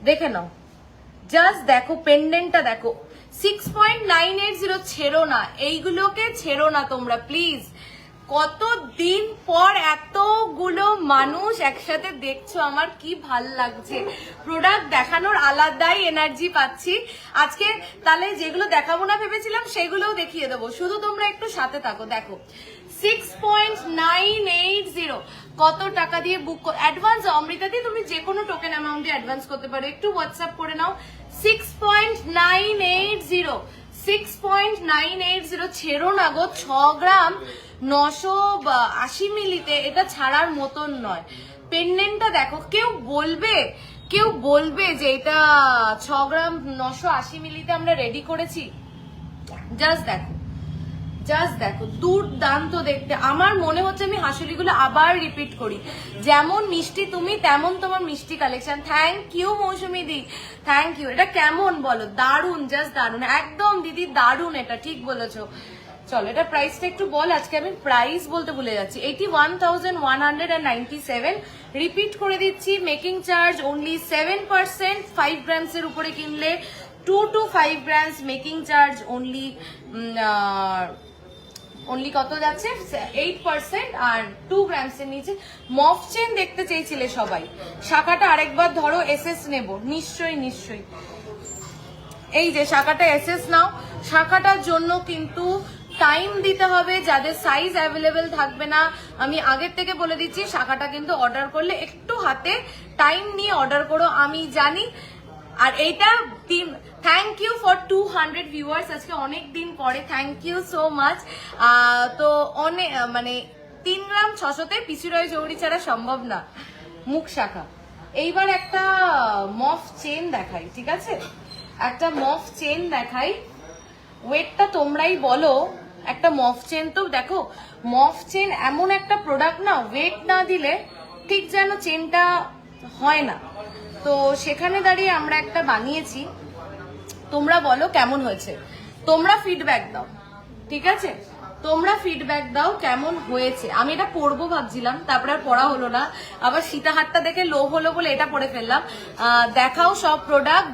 দেখে নাও, জাস্ট দেখো পেন্ডেন্টটা দেখো। 6.980 ছেড়ো না, এইগুলোকে ছেড়ো না তোমরা প্লিজ। কতদিন পর এতগুলো মানুষ একসাথে দেখছো, আমার কি ভাল লাগছে। প্রোডাক্ট দেখানোর আলাদাই এনার্জি পাচ্ছি আজকে। তাহলে যেগুলো দেখাবো না ভেবেছিলাম সেগুলোও দেখিয়ে দেবো, শুধু তোমরা একটু সাথে থাকো। দেখো 6.980 কত টাকা দিয়ে বুক অ্যাডভান্স? অমৃতা দি তুমি যে কোনো টোকেন অ্যামাউন্টে অ্যাডভান্স করতে পারো, একটু হোয়াটসঅ্যাপ করে নাও। 6.980, 6.980 ছেড়ো না গো। 6 গ্রাম 980 মিলিতে এটা ছাড়ার মতন নয়। পেন্ডেন্টটা দেখো, কেউ বলবে যে এটা 6 গ্রাম 980 মিলিতে আমরা রেডি করেছি? জাস্ট দেখো দুর্দান্ত দেখতে। আমার মনে হচ্ছে আমি হাসুলিগুলো আবার রিপিট করি। যেমন মিষ্টি তুমি তেমন তোমার মিষ্টি কালেকশন। থ্যাংক ইউ মৌসুমি দি, থ্যাংক ইউ। এটা কেমন বলো? দারুন, জাস্ট দারুন, একদম দিদি দারুন, এটা ঠিক বলেছো। চলো এটা প্রাইসটা একটু বল, আজকে আমি প্রাইস বলতে ভুলে যাচ্ছি। 81,197। রিপিট করে দিচ্ছি, মেকিং চার্জ অনলি 7%, 5 গ্রামসের উপরে কিনলে 2 to 5 grams making charge only কত যাচ্ছে? 8%, আর 2 গ্রামসের নিচে। মফ চেন দেখতে চেয়েছিলে সবাই, শাখাটা আরেকবার ধরো। এসএস নেব নিশ্চয়ই। এই যে শাখাটা এসএস নাও। শাখাটার জন্য কিন্তু টাইম দিতে হবে, যাদের সাইজ অ্যাভেলেবেল থাকবে না আমি আগের থেকে বলে দিচ্ছি, শাখাটা কিন্তু অর্ডার করলে একটু হাতে টাইম নিয়ে অর্ডার করো, আমি জানি। আর এইটা থ্যাংক ইউ ফর 200 ভিউয়ার্স আজকে অনেক দিন পরে, থ্যাংক ইউ সো মাচ। তো অনেক মানে 3 গ্রাম 600তে পিসিরয় জৌড়ি ছাড়া সম্ভব না মুখ শাখা। এইবার একটা মফ চেন দেখাই, ঠিক আছে? একটা মফ চেন দেখাই, ওয়েটটা তোমরাই বলো। একটা মফ চেন তো দেখো, মফ চেন এমন একটা প্রোডাক্ট না, ওয়েট না দিলে ঠিক যেন চেনটা হয় না। তো সেখানে দাঁড়িয়ে আমরা একটা বানিয়েছি, তোমরা বলো কেমন হয়েছে, তোমরা ফিডব্যাক দাও, ঠিক আছে? তোমরা ফিডব্যাক দাও কেমন হয়েছে। আমি এটা পরবো ভাবছিলাম, তারপরে আর পড়া হলো না, আবার সীতাহারটা দেখে লোভ হলো বলে এটা পরে ফেললাম। দেখাও সব প্রোডাক্ট,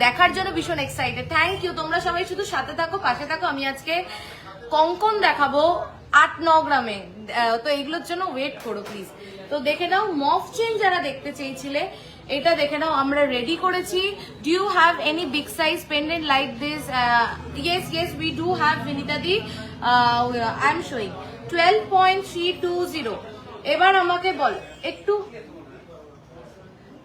দেখার জন্য ভীষণ এক্সাইটেড। থ্যাংক ইউ, তোমরা সবাই শুধু সাথে থাকো, পাশে থাকো। আমি আজকে কঙ্কন দেখাবো 8-9 গ্রামে, তো এইগুলোর জন্য ওয়েট করো প্লিজ। তো দেখে নাও মফ চেন যারা দেখতে চেয়েছিলে, এটা দেখে নাও আমরা রেডি করেছি। Do you have any big size pendant like this? Yes we do have Binita দি, আই এম শোয়িং 12.320। এবার আমাকে বল একটু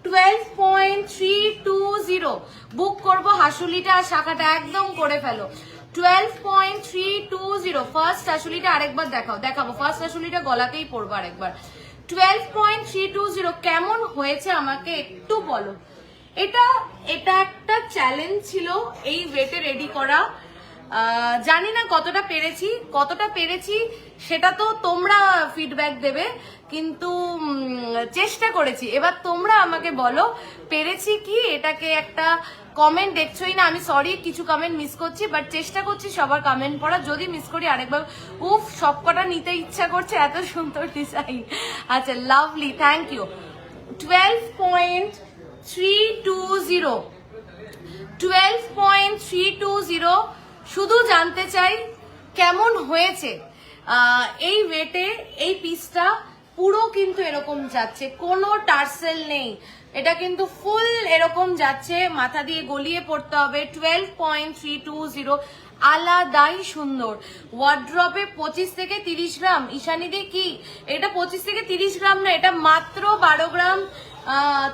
12.320 বুক করবো হাসুলিটা আর শাখাটা, একদম করে ফেলো। 12.320 ফার্স্ট হাসুলিটা আরেকবার দেখাবো। ফার্স্ট হাসুলিটা গলাতেই পড়বো আরেকবার। 12.320 কেমন হয়েছে আমাকে একটু বলো, এটা এটা একটা চ্যালেঞ্জ ছিল এই ওয়েটে রেডি করা। জানি না কতটা পেরেছি সেটা তো তোমরা ফিডব্যাক দেবে, কিন্তু চেষ্টা করেছি। এবার তোমরা আমাকে বলো পেরেছি কি। এটাকে একটা কমেন্ট দেখছোই না, আমি সরি কিছু কমেন্ট মিস করছি, বাট চেষ্টা করছি সবার কমেন্ট পড়া। যদি মিস করি আরেকবার, উফ সবকটা নিতে ইচ্ছা করছে, এত সুন্দর ডিজাইন। আচ্ছা লাভলি, থ্যাংক ইউ। 12.320 12.320। শুধু জানতে চাই কেমন হয়েছে এই ওয়েটে। এই পিসটা পুরো কিন্তু এরকম যাচ্ছে, কোনো টার্সেল নেই, এটা কিন্তু ফুল এরকম যাচ্ছে, মাথা দিয়ে গলিয়ে পড়তে হবে। 12.320 আলাদাই সুন্দর। ওয়ার্ড্রপে 25 থেকে 30 গ্রাম। ঈশানীদি কি এটা 25 থেকে 30 গ্রাম না, এটা মাত্র 12 গ্রাম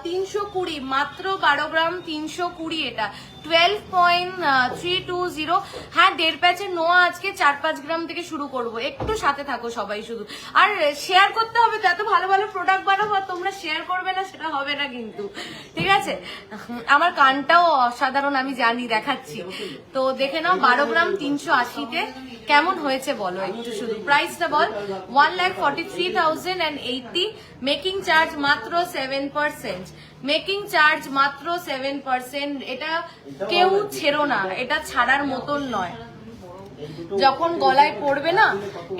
320, মাত্র 12 গ্রাম 320 এটা। 12.320। হ্যাঁ 1.5 প্যাচের নোয়া আজকে 4-5 গ্রাম থেকে শুরু করব, একটু সাথে থাকো সবাই শুধু। আর শেয়ার করতে হবে তো, এত ভালো ভালো প্রোডাক্ট বানাবো আর তোমরা শেয়ার করবে না, সেটা হবে না কিন্তু, ঠিক আছে? আমার কানটাও অসাধারণ আমি জানি, দেখাচ্ছি তো দেখে নাও। 12 গ্রাম 380-তে কেমন হয়েছে বলো একটু শুধু। প্রাইসটা বল। 1,43,080। মেকিং চার্জ মাত্র 7%, মেকিং চার্জ মাত্র 7%। এটা কেউ ছেড়ো না, এটা ছাড়ার মতন নয়। যখন গলায় পড়বে না,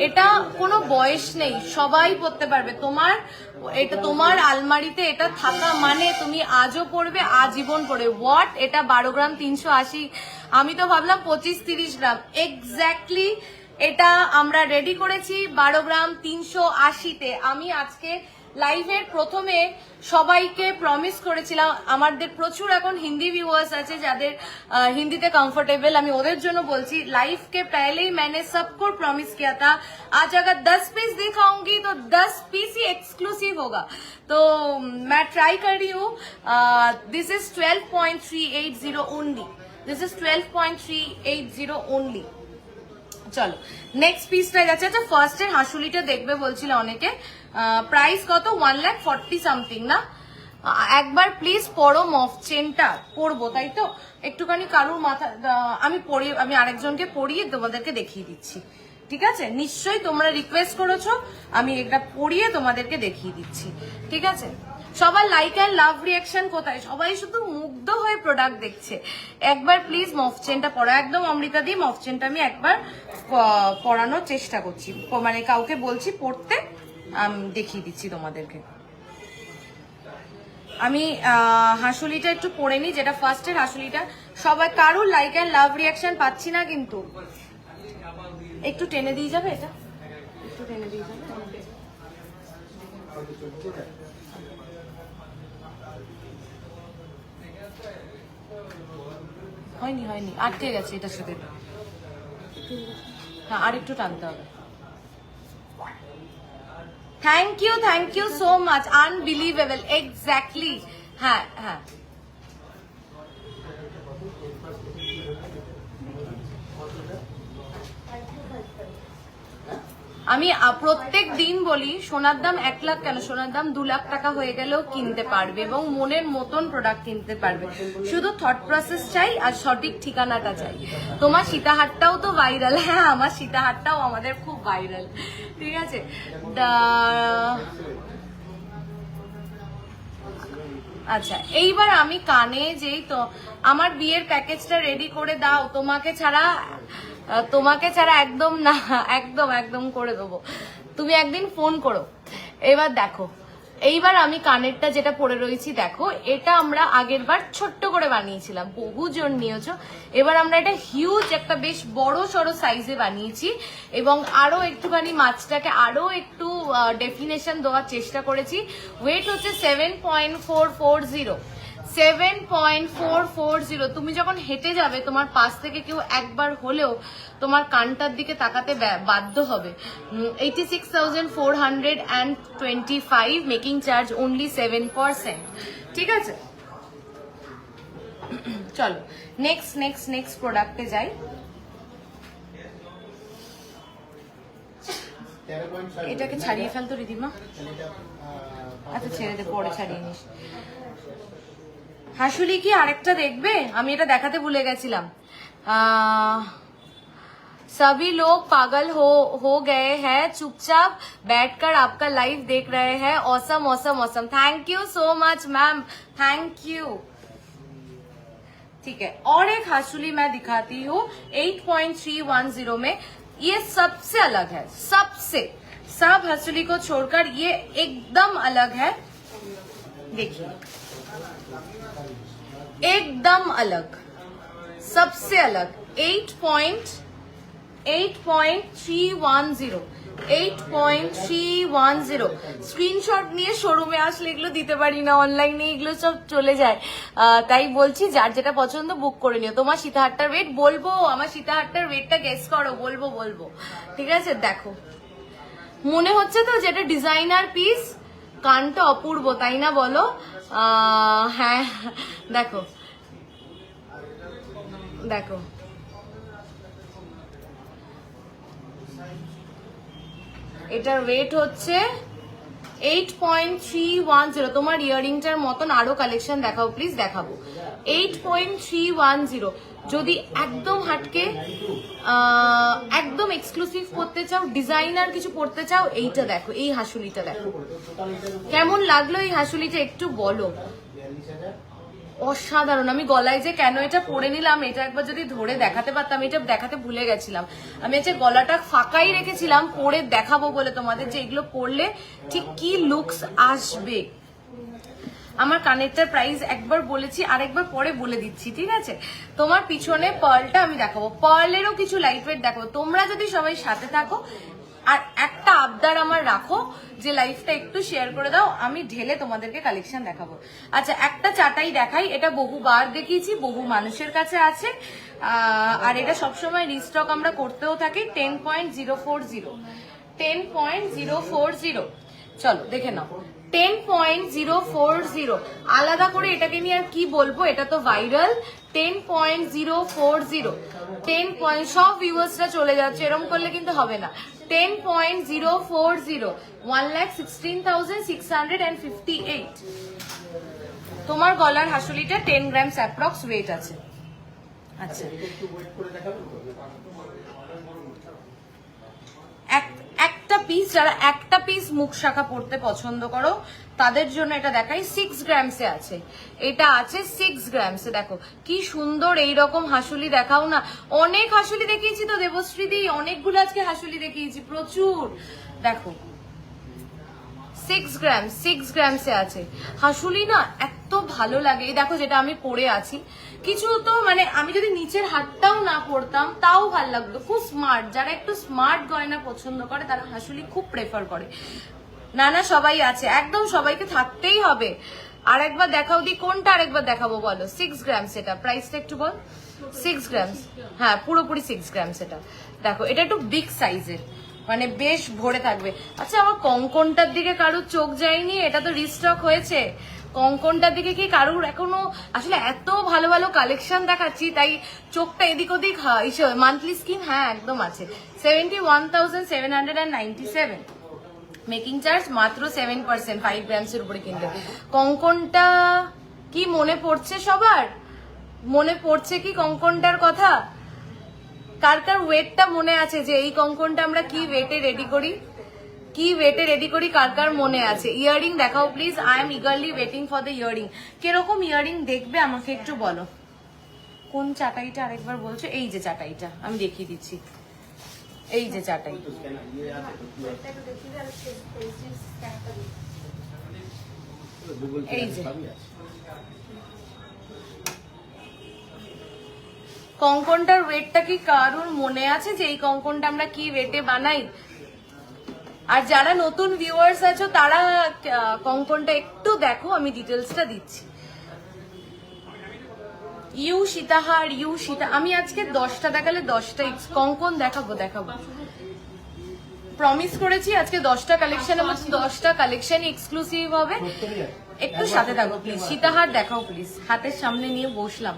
এটা কোনো বয়স নেই, সবাই পড়তে পারবে। তোমার আলমারিতে এটা থাকা মানে তুমি আজও পড়বে, আজীবন পড়বে। হোয়াট, এটা 12 গ্রাম 380, আমি তো ভাবলাম 25-30 গ্রাম। এক্স্যাক্টলি এটা আমরা রেডি করেছি 12 গ্রাম 380-তে। আমি আজকে লাইভের প্রথমে সবাইকে প্রমিস করেছিলাম, আমাদের প্রচুর এখন হিন্দি ভিউয়ার্স আছে যাদের হিন্দিতে कंफर्टेबल, আমি ওদের জন্য বলছি, लाइव के पहले ही मैंने सबको प्रॉमिस किया था आज अगर 10 पीस दिखाऊंगी तो 10 पीस ही एक्सक्लूसिव होगा। तो मैं ट्राई कर रही हूँ। This is 12.380 only, this is 12.380 only. চলো নেক্সট পিসটা যাচ্ছে। আচ্ছা ফার্স্টের হাসুলিটা দেখবে বলছিল অনেকে, প্রাইস কত? 1,40,000 সামথিং না? একবার প্লিজ পরো, মফ চেনটা পরবো তাই তো, একটুখানি কারুর মাথা আমি আরেকজনকে পরিয়ে তোমাদেরকে দেখিয়ে দিচ্ছি, ঠিক আছে? নিশ্চয়ই তোমরা রিকোয়েস্ট করেছো, আমি এটা পরিয়ে তোমাদেরকে দেখিয়ে দিচ্ছি, ঠিক আছে? সবার লাইক অ্যান্ড লাভ রিয়াকশন কোথায়? সবাই শুধু মুগ্ধ হয়ে প্রোডাক্ট দেখছে। একবার প্লিজ মফ চেনটা পরো, একদম অমৃতা দিয়ে মফ চেনটা আমি একবার পরানোর চেষ্টা করছি, মানে কাউকে বলছি পড়তে, দেখিয়ে দিচ্ছি তোমাদেরকে। আমি হাসুলিটা একটু পরে নি, যেটা ফার্স্টের হাসুলিটা। সবাই কারোর লাইক অ্যান্ড লাভ রিয়াকশন পাচ্ছি না কিন্তু, একটু টেনে দিয়ে যাবে, এটা একটু টেনে দিয়ে যাবে। হয়নি, আটকে গেছে এটার সাথে। হ্যাঁ আর একটু টানতে হবে। Thank you so much, unbelievable. Exactly, হ্যাঁ। আমি প্রত্যেক দিন বলি সোনার দাম 1 লাখ কেন, সোনার দাম 2 লাখ টাকা হয়ে গেলেও কিনতে পারবে এবং মনের মতন প্রোডাক্ট কিনতে পারবে। শুধু থট প্রসেস চাই আর সঠিক ঠিকানাটা চাই। তোমার সীতাহারটাও তো ভাইরাল। হ্যাঁ আমার সীতাহারটাও আমাদের খুব ভাইরাল, ঠিক আছে? আচ্ছা এইবার আমি কানে যেই তো আমার বিয়ের প্যাকেজটা রেডি করে দাও, তোমাকে ছাড়া একদম না, একদম করে দেবো, তুমি একদিন ফোন করো। এবার দেখো, এইবার আমি কানেরটা যেটা পরে রয়েছি দেখো, এটা আমরা আগের বার ছোট্ট করে বানিয়েছিলাম, বহুজন নিয়েছো। এবার আমরা এটা হিউজ একটা বেশ বড় সড়ো সাইজে বানিয়েছি এবং আরো একটুখানি মাছটাকে আরো একটু ডেফিনেশন দেওয়ার চেষ্টা করেছি। ওয়েট হচ্ছে 7.440, 7.440। তুমি যখন হেঁটে যাবে তোমার পাশ থেকে কেউ একবার হলেও তোমার কানটার দিকে তাকাতে বাধ্য হবে। 86,425, মেকিং চার্জ অনলি 7%, ঠিক আছে? চলো নেক্সট প্রোডাক্টে যাই। এটাকে ছাড়িয়ে ফেলতো রিদিমা। আচ্ছা ছেড়ে দে, পরে ছাড়িয়ে নিস। হাসুলি কি আরেকটা দেখবে? আমি এটা দেখাতে ভুলে গেছিলাম। सभी लोग पागल हो गए हैं, चुपचाप बैठकर आपका लाइव देख रहे हैं। Awesome awesome awesome, thank you so much ma'am, thank you. ठीक है, और एक हासुली मैं दिखाती हूँ 8.310 में। ये सबसे अलग है, सबसे, सब हासुली को छोड़कर ये एकदम अलग है। देखिए एकदम अलग, सबसे अलग। 8.310 স্ক্রিনশট নিয়ে শোরুমে আসলে এগুলো দিতে পারি না, অনলাইনে এগুলো সব চলে যায়। তাই বলছি যার যেটা পছন্দ বুক করে নিও। তোমার সীতাহারটার ওয়েট বলবো, আমার সীতাহারটার ওয়েটটা গেস করো, বলবো ঠিক আছে। দেখো মনে হচ্ছে তো যেটা ডিজাইনার পিস, কানটা অপূর্ব তাই না বলো? হ্যাঁ দেখো দেখো এটার ওয়েট হচ্ছে 8.310। তোমার ইয়াররিংটার মতন আরো কালেকশন দেখাও প্লিজ, দেখাবো। 8.310 যদি একদম হাটকে একদম এক্সক্লুসিভ পড়তে চাও, ডিজাইনার কিছু পড়তে চাও, এইটা দেখো, এই হাসুলিটা দেখো। কেমন লাগলো এই হাসুলিটা একটু বলো। অসাধারণ। আমি গলায় যে কেন এটা পরে নিলাম, এটা একবার যদি ধরে দেখাতে পারতাম, এটা দেখাতে ভুলে গেছিলাম। আমি হচ্ছে গলাটা ফাঁকাই রেখেছিলাম পরে দেখাবো বলে তোমাদের, যে এগুলো পরলে ঠিক কি লুকস আসবে। আমার কানেরটার প্রাইস একবার বলেছি, আরেকবার পরে বলে দিচ্ছি, ঠিক আছে। তোমার পিছনে পার্লটা আমি দেখাবো, পার্লেরও কিছু লাইট ওয়েট দেখাবো। তোমরা যদি সবাই সাথে থাকো, আর একটা আবদার আমার রাখো যে লাইফটা একটু শেয়ার করে দাও, আমি ঢেলে তোমাদেরকে কালেকশন দেখাবো। আচ্ছা একটা চাটাই দেখাই, এটা বহুবার দেখিয়েছি, বহু মানুষের কাছে আছে, আর এটা সবসময় রিস্টক আমরা করতেও থাকি। 10.040 চলো দেখে নাও। 10.040 আলাদা করে এটাকে নিয়ে আর কি বলবো, এটা তো ভাইরাল। 10.040 10 সব ভিউয়ার্সরা চলে যাচ্ছে, এরকম করলে কিন্তু হবে না। 10.040 1,16,658। তোমার গলার হাসুলিটা 10 গ্রামস অ্যাপ্রক্স ওয়েট আছে। আচ্ছা একটা পিস, যারা একটা পিস মুখ শাখা পড়তে পছন্দ করো তাদের জন্য এটা দেখাই। 6 গ্রামসে আছে, এটা আছে 6 গ্রামসে। দেখো কি সুন্দর, এইরকম হাসুলি দেখাও না। অনেক হাসুলি দেখিয়েছি তো দেবশ্রী দি, অনেকগুলো আজকে হাসুলি দেখিয়েছি, প্রচুর। দেখো 6 গ্রামসে আছে হাসুলি না, এত ভালো লাগে। এই দেখো যেটা আমি পরে আছি, কিছু তো মানে আমি যদি নিচের হাতটাও না পরতাম তাও ভালো লাগতো। খুব স্মার্ট, যারা একটু স্মার্ট গয়না পছন্দ করে তারা হাসুলি খুব প্রেফার করে। না সবাই আছে, একদম সবাইকে থাকতেই হবে। আরেকবার দেখাও দি, কোনটা আরেকবার দেখাবো বলো? 6 গ্রামস, এটা প্রাইসটা একটু বল। 6 গ্রামস, হ্যাঁ পুরোপুরি 6 গ্রামস। এটা দেখো, এটা একটু বিগ সাইজের, মানে বেশ ভরে থাকবে। আচ্ছা আমার কঙ্কনটার দিকে কারুর চোখ যায়নি? এটা তো রিস্টক হয়েছে। কঙ্কনটার দিকে কি কারুর এখনো, আসলে এত ভালো ভালো কালেকশন দেখাচ্ছি তাই চোখটা এদিক ওদিক। মান্থলি স্কিন, হ্যাঁ একদম আছে। 71,797 মেকিং চার্জ মাত্র 7%, 5 গ্রামসের উপরে কিনতে। কঙ্কনটা কি মনে পড়ছে সবার? মনে পড়ছে কি কঙ্কনটার কথা? কার কার ওয়েটটা মনে আছে, যে এই কঙ্কনটা আমরা কি ওয়েটে রেডি করি, কার কার মনে আছে? ইয়াররিং দেখাও please, I am eagerly waiting for the earring. কিরকম ইয়াররিং দেখবে আমাকে একটু বলো। কোন চাটাইটা আরেকবার বলছো? এই যে চাটাইটা আমি দেখিয়ে দিচ্ছি, এই যে চাটাই। এই যে কঙ্কনটার ওয়েটটা কি কারুর মনে আছে, যে এই কঙ্কনটা আমরা কি ওয়েটে বানাই? আর যারা নতুন ভিউয়ার্স আছো তারা কঙ্কনটা একটু দেখো, আমি ডিটেলসটা দিচ্ছি। সীতাহার আমি আজকে 10টা দেখালে 10টা কঙ্কন দেখাবো। প্রমিস করেছি আজকে 10টা কালেকশনের মধ্যে 10টা কালেকশন এক্সক্লুসিভ হবে। একটু সাথে থাকো প্লিজ। সীতাহার দেখাও প্লিজ, হাতের সামনে নিয়ে বসলাম।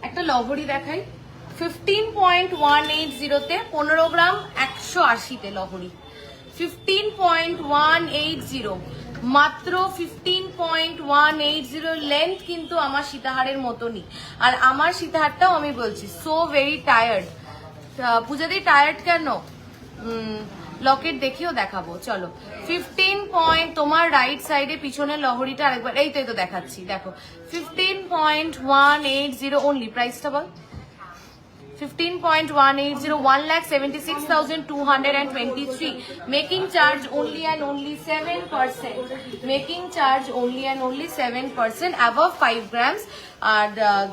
একটা লহরি দেখাই, 15.180 15 গ্রাম 180 লহরি। 15.180 মাত্র 15.180 লেন্থ, কিন্তু আমার সীতাহারের মতনই। আর আমার সীতাহারটাও আমি বলছি সো ভেরি টায়ার্ড। পূজাদি টায়ার্ড কেন? লকেট দেখিও দেখাবো, চলো। 15 পয়েন্ট, তোমার রাইট সাইডে পিছনের লহরিটা আরেকবার, এই তো দেখাচ্ছি, দেখো 15.180 অনলি। প্রাইসটা বল। 15.180, 1,76,223. Making charge only and only 7%. Making charge only and only 7%. Above 5 grams. আর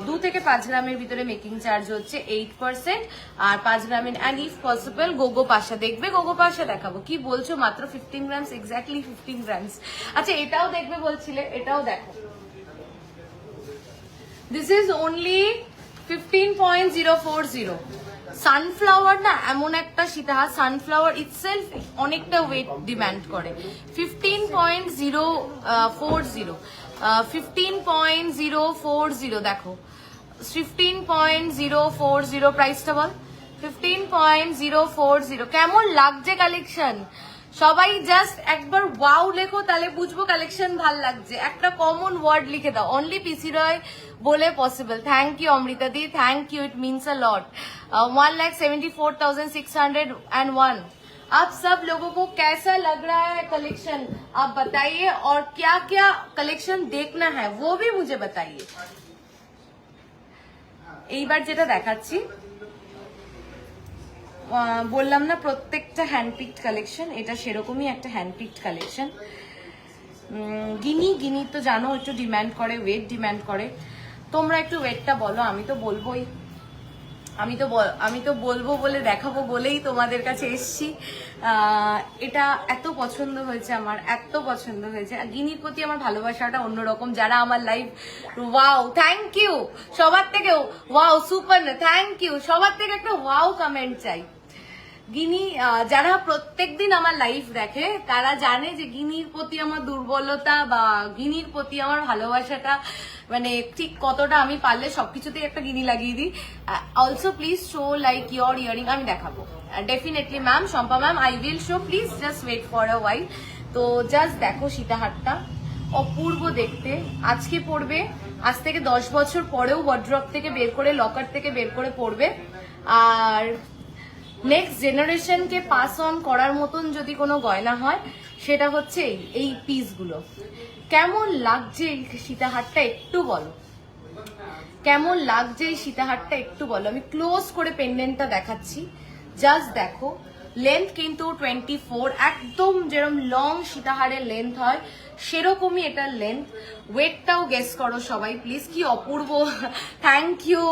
2 থেকে 5 গ্রামের ভিতরে মেকিং চার্জ হচ্ছে 8%। আর 5 গ্রামের অ্যান্ড ইফ পসিবল গোগো পাশা দেখবে, গোগো পাশা দেখাবো। কি বলছো মাত্র 15 গ্রামস? Exactly 15 grams. আচ্ছা এটাও দেখবে বলছিলে, এটাও দেখো। This is only 15.040। সানফ্লাওয়ার না এমন একটা সীতাহার, সানফ্লাওয়ার ইটসেলফ অনেকটা ওয়েট ডিমান্ড করে। 15.040, 15.040 দেখো, 15.040 প্রাইসটা বল। 15.040। কেমন লাগছে কালেকশন? সবাই জাস্ট একবার ওয়াও লেখো, তাহলে বুঝবো কালেকশন ভাল লাগছে। একটা কমন ওয়ার্ড লিখে দাও, অনলি পিসি রয় बोले possible. Thank you Amrita the, thank you, it means a lot. 1,74,601। आप सब लोगों को कैसा लग रहा है कलेक्शन आप बताइए, और क्या क्या कलेक्शन देखना है वो भी मुझे बताइए। এইবার যেটা দেখাচ্ছি, বললাম না প্রত্যেকটা হ্যান্ডপিকড কালেকশন, এটা সেরকমই একটা হ্যান্ডপিকড কালেকশন। গিনি তো জানো একটু ডিমান্ড করে, ওয়েট ডিমান্ড করে। তোমরা একটু ওয়েটটা বলো, আমি তো বলবোই, আমি তো বলবো বলে দেখাবো বলেই তোমাদের কাছে এসছি। এটা এত পছন্দ হয়েছে আমার, এত পছন্দ হয়েছে। গিনির প্রতি আমার ভালোবাসাটা অন্যরকম। যারা আমার লাইভ, ওয়াও থ্যাংক ইউ সবার থেকে, ওয়াও সুপার, থ্যাংক ইউ সবার থেকে, একটা ওয়াও কমেন্ট চাই। গিনি যারা প্রত্যেকদিন আমার লাইভ দেখে তারা জানে যে গিনির প্রতি আমার দুর্বলতা বা গিনির প্রতি আমার ভালোবাসাটা মানে ঠিক কতটা। আমি পারলে সবকিছুতেই একটা গিনি লাগিয়ে দিই। Also please show like your earring, আমি দেখাবো definitely ma'am, Shampa ma'am, I will show, please just wait for a while. তো জাস্ট দেখো সীতাহারটা অপূর্ব দেখতে। আজকে পড়বে, আজ থেকে 10 বছর পরেও ওয়ার্ড্রপ থেকে বের করে, লকার থেকে বের করে পড়বে। আর নেক্সট জেনারেশনকে পাস অন করার মতন যদি কোনো গয়না হয় সেটা হচ্ছে এই পিসগুলো। কেমন লাগছে এই সীতাহারটা একটু বলো, কেমন লাগছে এই সীতাহারটা একটু বলো। আমি ক্লোজ করে পেন্ডেন্টটা দেখাচ্ছি, জাস্ট দেখো। লেন্থ কিন্তু 24, একদম যেরকম লং সীতাহারের লেন্থ হয় সেরকমই এটার লেন্থ। ওয়েটটাও গেস করো সবাই প্লিজ, কি অপূর্ব। Thank you.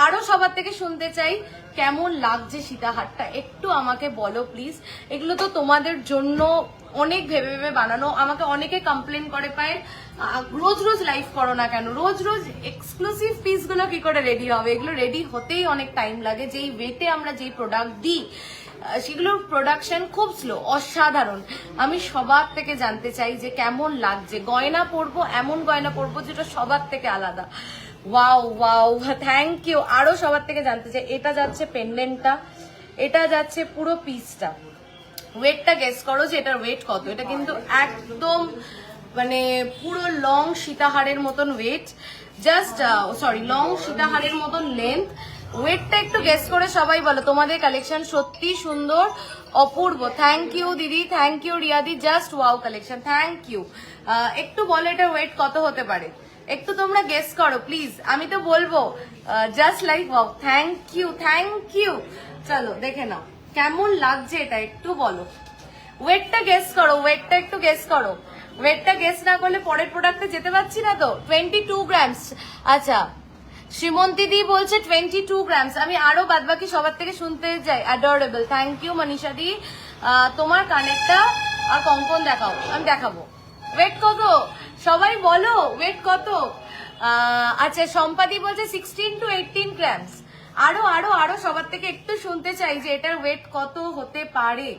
আরো সবার থেকে শুনতে চাই কেমন লাগছে সীতাহারটা, একটু আমাকে বলো প্লিজ। এগুলো তো তোমাদের জন্য অনেক ভেবে ভেবে বানানো। আমাকে অনেকে কমপ্লেন করে পায় রোজ রোজ লাইভ করো না কেন, রোজ রোজ এক্সক্লুসিভ পিস গুলো কি করে রেডি হবে? এগুলো রেডি হতেই অনেক টাইম লাগে। যেই ওয়েটে আমরা যেই প্রোডাক্ট দিই সেগুলোর প্রোডাকশন খুব স্লো, অসাধারণ। আমি সবার থেকে জানতে চাই যে কেমন লাগছে। গয়না পরবো, এমন গয়না পরবো যেটা সবার থেকে আলাদা। Wow wow, thank you. আরো সবার থেকে জানতে চাই, এটা যাচ্ছে পেন্ডেন্টটা, এটা যাচ্ছে পুরো পিসটা। ওয়েটটা গেস করো যে এটার ওয়েট কত। এটা কিন্তু একদম মানে পুরো লং সীতাহারের মতন ওয়েট, জাস্ট সরি লং সীতাহারের মতন লেন্থ। ওয়েটটা একটু গেস করে সবাই বলো। তোমাদের কালেকশন সত্যি সুন্দর, অপূর্ব। থ্যাংক ইউ দিদি, থ্যাংক ইউ রিয়াদি, just wow collection, thank you. একটু বলো এটার ওয়েট কত হতে পারে, একটু তোমরা গেস করো প্লিজ। আমি তো বলবো just like wow. Thank you, thank you. চলো দেখে নাও কেমন লাগছে এটা, একটু বলো। ওয়েটটা গেস করো, ওয়েটটা একটু গেস করো। ওয়েটটা গেস না করলে পরের প্রোডাক্টে যেতে পারছি না তো। 22 গ্রামস। আচ্ছা শ্রীমন্তী দি বলছে 22 গ্রামস। আমি আরো বাদবাকি সবার থেকে শুনতে যাই। অ্যাডোরেবল, থ্যাংক ইউ মনীষা দি। তোমার কানেরটা আর কঙ্কন দেখাও, আমি দেখাবো। ওয়েট কত সবাই বলো, ওয়েট কত? আচ্ছা সম্পাদি বলছে 16 to 18 গ্রামস। আরো আরো আরো সবার থেকে একটু শুনতে চাই যে এটার ওয়েট কত হতে পারে।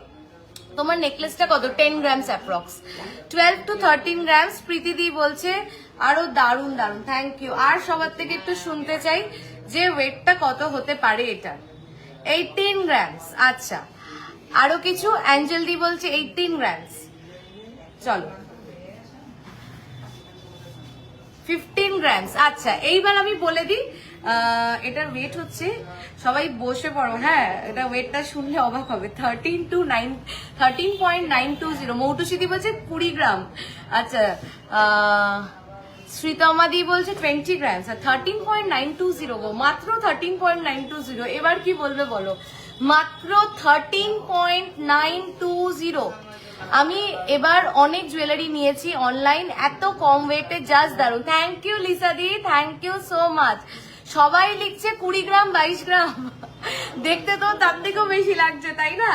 তোমার নেকলেসটা কত? 10 গ্রামস অ্যাপ্রক্স, 12 to 13 গ্রামস। প্রীতিদি বলছে আরো দারুন দারুন, থ্যাংক ইউ। আর সবার থেকে একটু শুনতে চাই যে ওয়েটটা কত হতে পারে এটা। 18 গ্রামস। আচ্ছা আরো কিছু? অ্যাঞ্জেল দি বলছে 18 গ্রামস। চলো 15 গ্রামস। আচ্ছা এইবার আমি বলে দিই এটার ওয়েট হচ্ছে, সবাই বসে পড়ো, হ্যাঁ এটা ওয়েটটা শুনলে অবাক হবে, 13.920। মৌটুসিদি বলছে 20 গ্রাম। আচ্ছা শ্রীতমাদি বলছে 20 গ্রামস। 13.920 গো, মাত্র 13.920। এবার কি বলবে বলো, মাত্র 13.920। আমি এবার অনেক জুয়েলারি নিয়েছি অনলাইন, এত কম ওয়েটে, জাস্ট দারুন। থ্যাংক ইউ লিসা দি, থ্যাংক ইউ সো মাচ। সবাই লিখছে 20 গ্রাম 22 গ্রাম, দেখতে তো তার থেকেও বেশি লাগছে তাই না?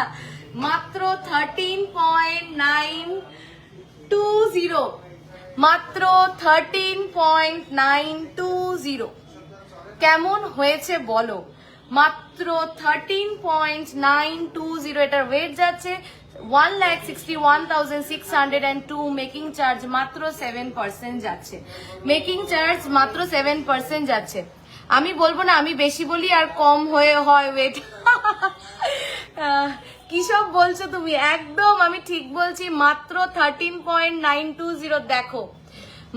মাত্র 13.920, মাত্র 13.920। কেমন হয়েছে বলো, মাত্র 13.920। এটার ওয়েট যাচ্ছে 1,61,602। মেকিং চার্জ মাত্র 7% যাচ্ছে, মেকিং চার্জ মাত্র 7% যাচ্ছে। আমি বলবো না আমি বেশি বলি আর কম হয়ে হয় ওয়েট। কি সব বলছো তুমি, একদম আমি ঠিক বলছি, মাত্র 13.920। দেখো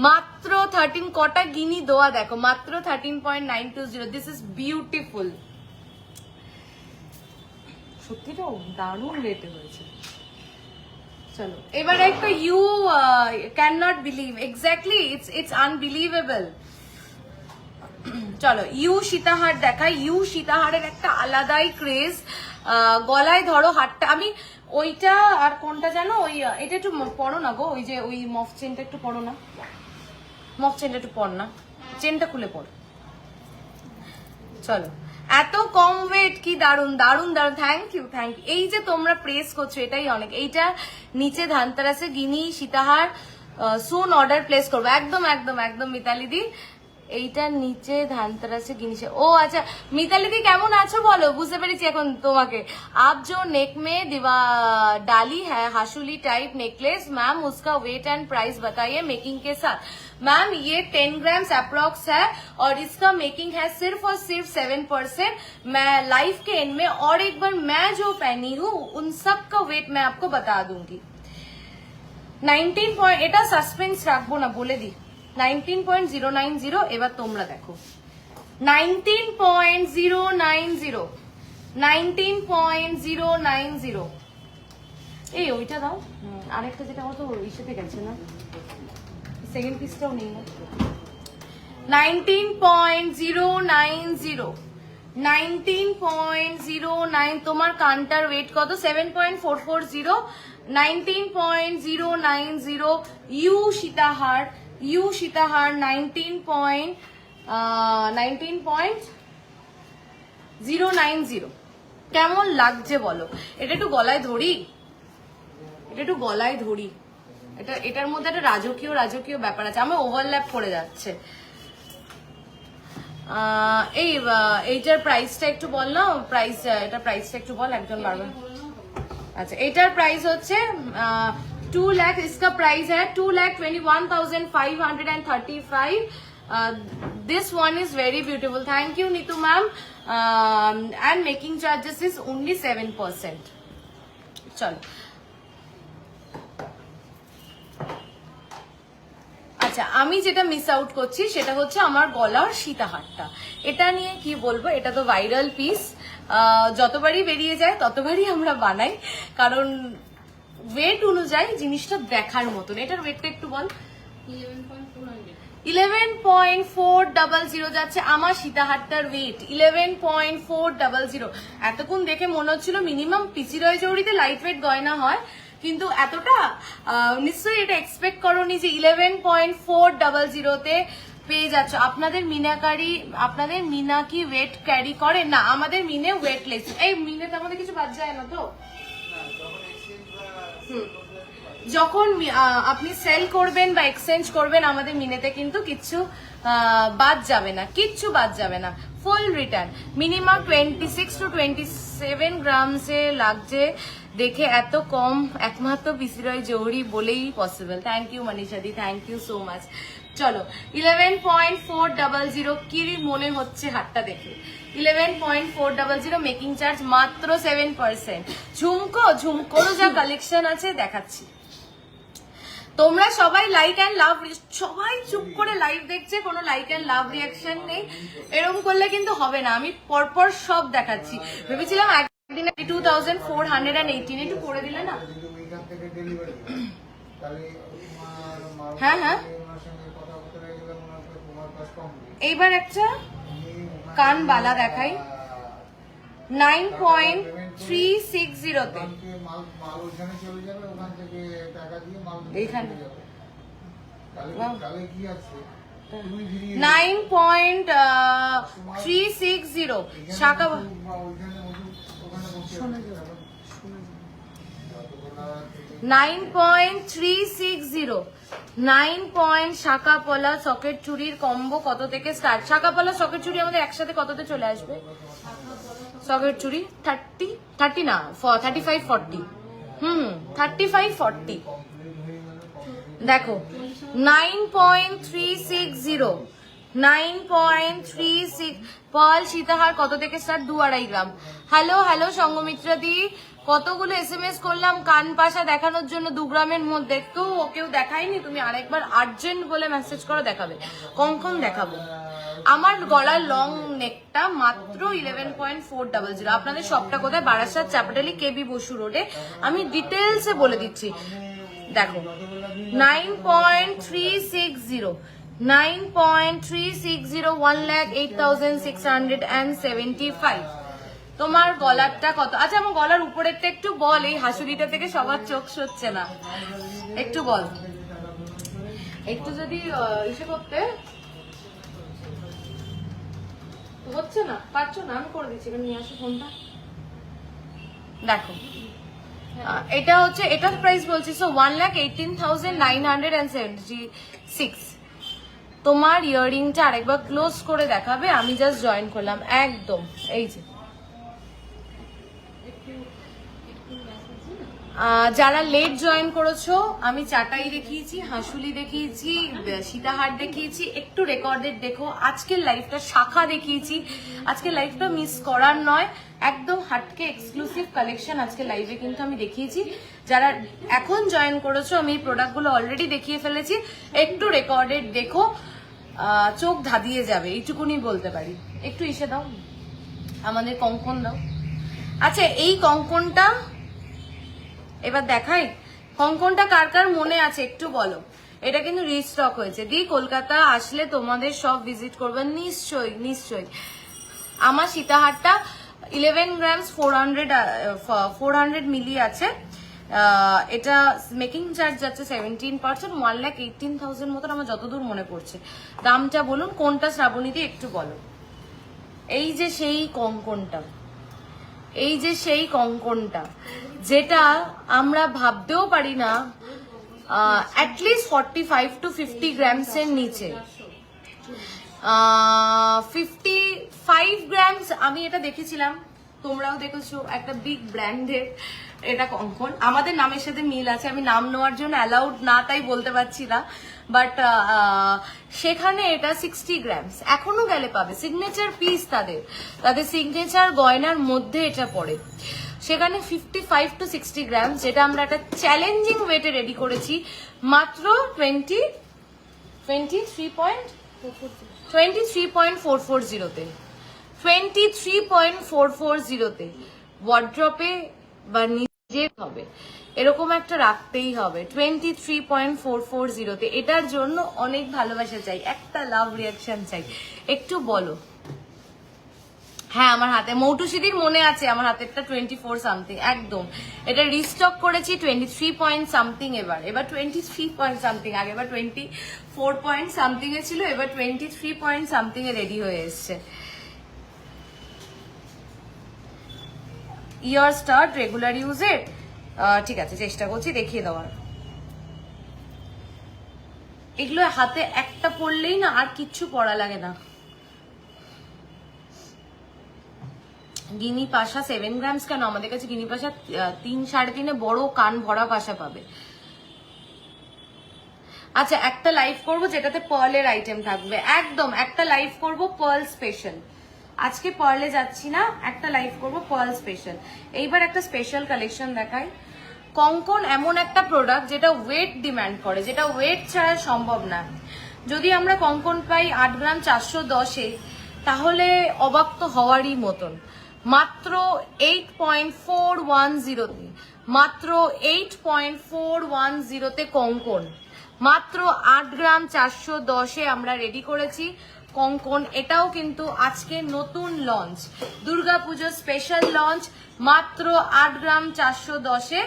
মাত্র 13, কটা গিনি দোয়া দেখো, মাত্র 13.920। This is beautiful. সত্যিটা দারুণ রেটে হয়েছে। চলো এবার একটা you can not believe, exactly it's unbelievable. চলো ইউ সীতাহার দেখাই। ইউ সীতাহারের একটা আলাদাই ক্রেজ। গলায় ধরো হারটা, আমি ওইটা আর কোনটা জানো, ওই এটা একটু পড়ো না গো, ওই যে ওই মফ চেনটা একটু পড়ো না, মফ চেনটা একটু পড় না, চেনটা খুলে পড়। চলো এত কম ওয়েট, কি দারুন দারুন দারুন। Thank you thank you. এই যে তোমরা প্রেস করছো এটাই অনেক। এইটা নিচে ধানতেরাসে গিনি সীতাহার সুন অর্ডার প্লেস করবো, একদম একদম একদম মিতালি দি। এইটার নিচে ধানতেরাসে গিনিসে। ও আচ্ছা মিতালি দি কেমন আছো বলো, বুঝতে পেরেছি এখন তোমাকে। आप जो नेक में डाली है हाशुली टाइप नेकलेस, मैम उसका वेट एंड प्राइस बताइए मेकिंग के साथ। मैम ये 10 ग्राम्स अप्रोक्स है और इसका मेकिंग है सिर्फ और सिर्फ 7%। मैं लाइफ के एंड में और एक बार मैं जो पहनी हूँ उन सब का वेट मैं आपको बता दूंगी। 19 এটা সাসপেন্স রাখবো না, বলে দি 19.090। এবার তোমরা দেখো 19.090, 19.090। এই ওইটা দাও, আরেকটা যেটা আমার তো ইসেতে গেছে না, সেকেন্ড পিসটাও নেই না। 19.090, 19.09। তোমার কানটার ওয়েট কত, 7.440। 19.090 ইউ সীতাহার, ইউ সীতাহার 19.090। কেমন লাগছে বলো, এটা একটু গলায় ধরি, এটা একটু গলায় ধরি। এটার মধ্যে একটা রাজকীয় রাজকীয় ব্যাপার আছে, আমার ওভারল্যাপ করে যাচ্ছে। এইটার প্রাইসটা একটু বল না, প্রাইস, এটা প্রাইসটা একটু বল একজন বারবার। আচ্ছা এটার প্রাইস হচ্ছে 2 लाख। इसका प्राइस है 2,21,535। This one is very beautiful. Thank you Nitu ma'am. And making charges is only 7%. চলো আচ্ছা আমি যেটা মিস আউট করছি সেটা হচ্ছে আমার গলার সীতাহারটা। এটা নিয়ে কি বলবো, এটা তো ভাইরাল পিস, যতবারই বেরিয়ে যায় ততবারই আমরা বানাই, কারণ ওয়েট অনুযায়ী জিনিসটা দেখার মতন। এটার ওয়েটটা একটু বল। 11.400 যাচ্ছে আমার সীতাহারটার ওয়েট, 11.400। এতক্ষণ দেখে মনে হচ্ছিল মিনিমাম পিসি রয় জৌড়িতে লাইট ওয়েট গয়না হয়, কিন্তু এতটা নিশ্চয়ই এটা এক্সপেক্ট করোনি যে 11.400-তে পেয়ে যাচ্ছ। আপনাদের মিনাকারি, আপনাদের মিনা কি ওয়েট ক্যারি করে না? আমাদের মিনে ওয়েটলেস। এই মিনেতে আমাদের কিছু বাদ যায় না তো? যখন আপনি সেল করবেন বা এক্সচেঞ্জ করবেন আমাদের মিনেতে কিন্তু কিচ্ছু বাদ যাবে না, কিচ্ছু বাদ যাবে না, ফুল রিটার্ন। মিনিমাম 26 to 27 গ্রামসে লাগছে, দেখে এত কম একমাত্র পিসি রয় জৌহরি বলেই পসিবল। থ্যাংক ইউ মনীষা দি, থ্যাংক ইউ সো মাচ। চলো 11.400 কি মনে হচ্ছে হাতটা দেখে? 11.400 মেকিং চার্জ মাত্র 7%। ঝুমকোরও যা কালেকশন আছে দেখাচ্ছি। তোমরা সবাই লাইক অ্যান্ড লাভ, সবাই চুপ করে লাইভ দেখছে, কোনো লাইক অ্যান্ড লাভ রিয়াকশন নেই। এরকম করলে কিন্তু হবে না। আমি পরপর সব দেখাচ্ছি। ভেবেছিলাম একদিনে 2418 একটু করে দিলে না? হ্যাঁ হ্যাঁ, এইবার একটা কান বালা দেখাই 9.360 তে। এইখানে 9.360 শাখা। 9.360 9 শাখা পলা সকেট চুড়ির কম্বো কত থেকে স্টার্ট? শাখা পলা সকেট চুড়ি আমাদের একসাথে কততে চলে আসবে? সকেট চুড়ি 30 না 35-40, 35-40। দেখো 9.360 9.36 পাল সীতাহার কত থেকে স্টার্ট? 2-2.5 গ্রাম। হ্যালো হ্যালো সঙ্গমিত্রা দি, কতগুলো SMS করলাম কান পাশা দেখানোর জন্য 2 গ্রামের মধ্যে, কেউ দেখায়নি। তুমি আরেকবার আর্জেন্ট বলে মেসেজ করো, দেখাবে। কখন দেখাবো? আমার গলার লং নেকটা মাত্র 11.400। আপনাদের সবটা কোথায়? বারাসাত, চাপাটালি, কেবি বসু রোডে। আমি ডিটেলসে বলে দিচ্ছি। দেখো 9.360 9.360 1,08,675। তোমার গলারটা কত? আচ্ছা আমার গলার উপরেরটা একটু বল, এই হাসুলিটা থেকে সবার চোখ সরছে না, একটু বল। একটু যদি ইসে করতে হচ্ছে না, পারছো না, আমি করে দিচ্ছি। নিয়ে আসো ফোনটা। দেখো এটা হচ্ছে, এটার প্রাইস বলছি 1,18,976। তোমার ইয়াররিংটা আরেকবার ক্লোজ করে দেখাবে? আমি জাস্ট জয়েন করলাম একদম। এই যে যারা লেট জয়েন করেছো, আমি চাটাই দেখিয়েছি, হাসুলি দেখিয়েছি, সীতাহার দেখিয়েছি, একটু রেকর্ডেড দেখো। আজকের লাইভটা শাখা দেখিয়েছি। আজকের লাইভটা মিস করার নয়, একদম হাটকে এক্সক্লুসিভ কালেকশন আজকে লাইভে কিন্তু আমি দেখিয়েছি। যারা এখন জয়েন করেছো, আমি এই প্রোডাক্টগুলো অলরেডি দেখিয়ে ফেলেছি, একটু রেকর্ডেড দেখো, চোখ ধাঁধিয়ে যাবে, এইটুকুনি বলতে পারি। একটু ইসে দাও, আমাদের কঙ্কন দাও। আচ্ছা এই কঙ্কনটা এবার দেখাই। কঙ্কনটা কার কার মনে আছে একটু বলো। এটা কিন্তু রিস্টক হয়েছে। দি কলকাতা আসলে তোমাদের সব ভিজিট করবেন নিশ্চয়ই নিশ্চয়ই। আমার সীতাহারটা 11 গ্রামস 400 মিলি আছে। এটা মেকিং চার্জ যাচ্ছে 17%, 1,18,000 মতন আমার যতদূর মনে পড়ছে। দামটা বলুন কোনটা শ্রাবণীদি একটু বলো। এই যে সেই কঙ্কনটা, এই যে সেই কঙ্কনটা যেটা আমরা ভাবতেও পারি না, অ্যাটলিস্ট 45 to 50 গ্রামসের নিচে। 55 গ্রামস আমি এটা দেখেছিলাম, তোমরাও দেখেছো, একটা বিগ ব্র্যান্ডের এটা কঙ্কন। আমাদের নামের সাথে মিল আছে, আমি নাম নেওয়ার জন্য অ্যালাউড না তাই বলতে পারছি না, বাট সেখানে এটা 60 গ্রামস। এখনো গেলে পাবে, সিগনেচার পিস, তাদের সিগনেচার গয়নার মধ্যে এটা পড়ে। সেখানে 55 to 60 গ্রামস, যেটা আমরা একটা চ্যালেঞ্জিং ওয়েটে রেডি করেছি মাত্র 23.440 তে। 23.440 তে ওয়ার্ড্রপে বা নিজে হবে এরকম একটা রাখতেই হবে। 23.440 তে। এটার জন্য অনেক ভালোবাসা চাই, একটা লাভ রিয়াকশন চাই, একটু বলো। হ্যাঁ আমার হাতে মৌটুসিদির মনে আছে, আমার হাতেরটা 24 সামথিং একদম। এটা রিস্টক করেছি 23 পয়েন্ট সামথিং, এবার 23 পয়েন্ট সামথিং, আগে এবার 24 পয়েন্ট সামথিং এ ছিল, এবার 23 পয়েন্ট সামথিং এ রেডি হয়ে এসছে। ইয়ার স্টার্ট রেগুলার ইউজের, ঠিক আছে চেষ্টা করছি দেখিয়ে দেওয়ার। এগুলো হাতে একটা পড়লেই না আর কিচ্ছু পড়া লাগে না। গিনি পাশা 7 গ্রামস কেন? আমাদের কাছে গিনি পাশা 3-3.5 বড় কান ভরা পাশা পাবে। আচ্ছা একটা লাইভ করবো যেটাতে পার্লের আইটেম থাকবে, একদম একটা লাইভ করবো পার্ল স্পেশাল। আজকে পার্লে যাচ্ছি না, একটা লাইভ করবো পার্ল স্পেশাল। এইবার একটা স্পেশাল কালেকশন দেখাই, কঙ্কন এমন একটা প্রোডাক্ট যেটা ওয়েট ডিমান্ড করে, যেটা ওয়েট ছাড়া সম্ভব না। যদি আমরা কঙ্কন পাই 8 গ্রাম 410-এ, তাহলে অবাক তো হওয়ারই মতন। মাত্র 8.410-তে, মাত্র 8.410-তে কঙ্কন, মাত্র 8 গ্রাম 410-এ আমরা রেডি করেছি কঙ্কন। এটাও কিন্তু আজকে নতুন লঞ্চ, দুর্গাপুজো স্পেশাল লঞ্চ। মাত্র 8 গ্রাম 410-এ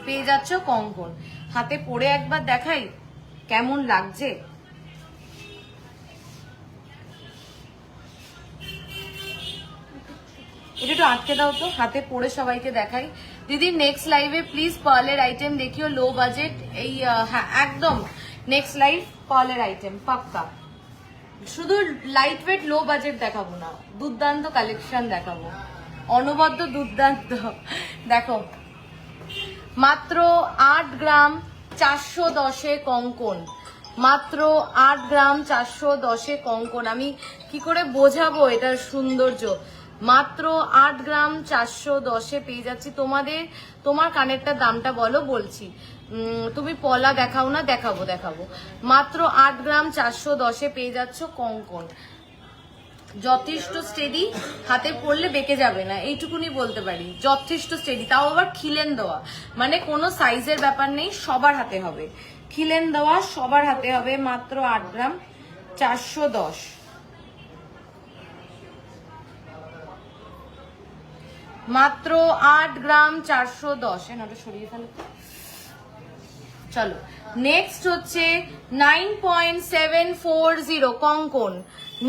পেয়ে যাচ্ছ কঙ্কন। হাতে পরে একবার দেখাই কেমন লাগছে। এটা একটু আটকে দাও তো, হাতে পরে সবাইকে দেখাই। দিদি নেক্সট লাইভে প্লিজ পার্লের আইটেম দেখিও, লো বাজেট। এই হ্যাঁ একদম, নেক্সট লাইভ পার্লের আইটেম পাক্কা। শুধু লাইট ওয়েট লো বাজেট দেখাবো না, দুর্দান্ত কালেকশন দেখাবো, অনবদ্য দুর্দান্ত। দেখো মাত্র 8 গ্রাম 410-এ কঙ্কন, মাত্র 8 গ্রাম 410-এ কঙ্কন। আমি কি করে বোঝাবো এটার সৌন্দর্য। মাত্র 8 গ্রাম 410-এ পেয়ে যাচ্ছি। তোমার কানেরটার দামটা বলো, বলছি। তুমি পলা দেখাও না, দেখাবো। মাত্র 8 গ্রাম 410-এ পেয়ে যাচ্ছ কঙ্কন। যথেষ্ট স্টেডি, হাতে পড়লে বেঁকে যাবে না, এইটুকুনি বলতে পারি। যথেষ্ট স্টেডি, তাও আবার খিলেন দেওয়া, মানে কোনো সাইজের ব্যাপার নেই, সবার হাতে হবে। খিলেন দেওয়া সবার হাতে হবে। মাত্র 8 গ্রাম 410, মাত্র 8 গ্রাম 410। ওটা সরিয়ে ফেলো। চলো নেক্সট হচ্ছে 9.740 কঙ্কন,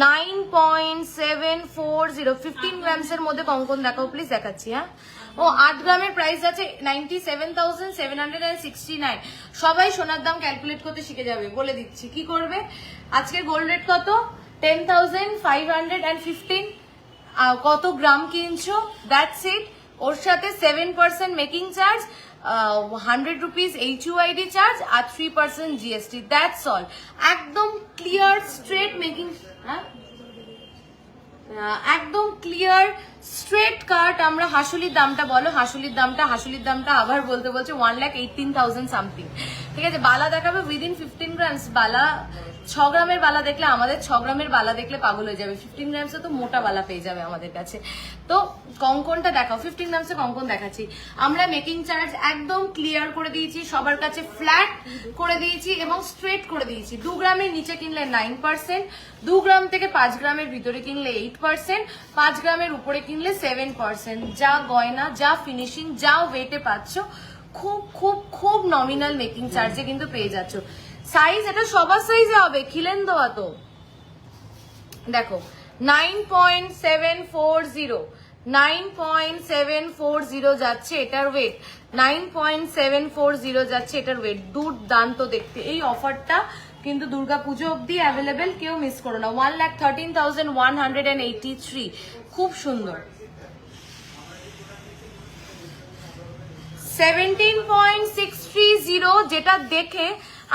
9.740 15 গ্রামসের মধ্যে কঙ্কন দেখাও প্লিজ। দেখাচ্ছি। হ্যাঁ, ও 8 গ্রামের প্রাইস আছে 97,769। সবাই সোনার দাম ক্যালকুলেট করতে শিখে যাবে, বলে দিচ্ছি। কি করবে, আজকে গোল্ড রেট কত? 10,515। কত গ্রাম কিনছো, দ্যাটস ইট। ওর সাথে 7% making charge, 100 rupees HUID charge আর 3% GST, দ্যাটস অল। একদম ক্লিয়ার স্ট্রেট মেকিং, একদম ক্লিয়ার স্ট্রেট কাট। আমরা হাসুলির দামটা বলো, হাসুলির দামটা আবার বলতে বলছে 1,18,000 সামথিং। ঠিক আছে, বালা দেখাবে উইদিন 15 গ্রামস। বালা 6 গ্রামের বালা দেখলে, আমাদের 6 গ্রামের বালা দেখলে পাগল হয়ে যাবে। 15 গ্রামসে তো মোটা বালা পেয়ে যাবে আমাদের কাছে। তো কঙ্কনটা দেখাও, 15 গ্রামসে কঙ্কন দেখাচ্ছি। আমরা মেকিং চার্জ একদম ক্লিয়ার করে দিয়েছি, সবার কাছে ফ্ল্যাট করে দিয়েছি এবং স্ট্রেট করে দিয়েছি। 2 গ্রামের নিচে কিনলে 9%, 2 গ্রাম থেকে 5 গ্রামের ভিতরে কিনলে 8%, 5 গ্রামের উপরে কিনলে 7%। যা গয়না, যা ফিনিশিং, যা ওয়েটে পাচ্ছ, খুব খুব খুব নমিনাল মেকিং চার্জে কিন্তু পেয়ে যাচ্ছ। সাইজ এটা সবার সাইজে হবে, খিলেন দেওয়া তো। দেখো 9.740, 9.740 যাচ্ছে এটার ওয়েট, 9.740 যাচ্ছে এটার ওয়েট। দুর্দান্ত দেখতে। এই অফারটা কিন্তু দুর্গাপুজো অব্দি অ্যাভেলেবেল, কেউ মিস করো না। 1,13,183, খুব সুন্দর। 17.630, যেটা দেখে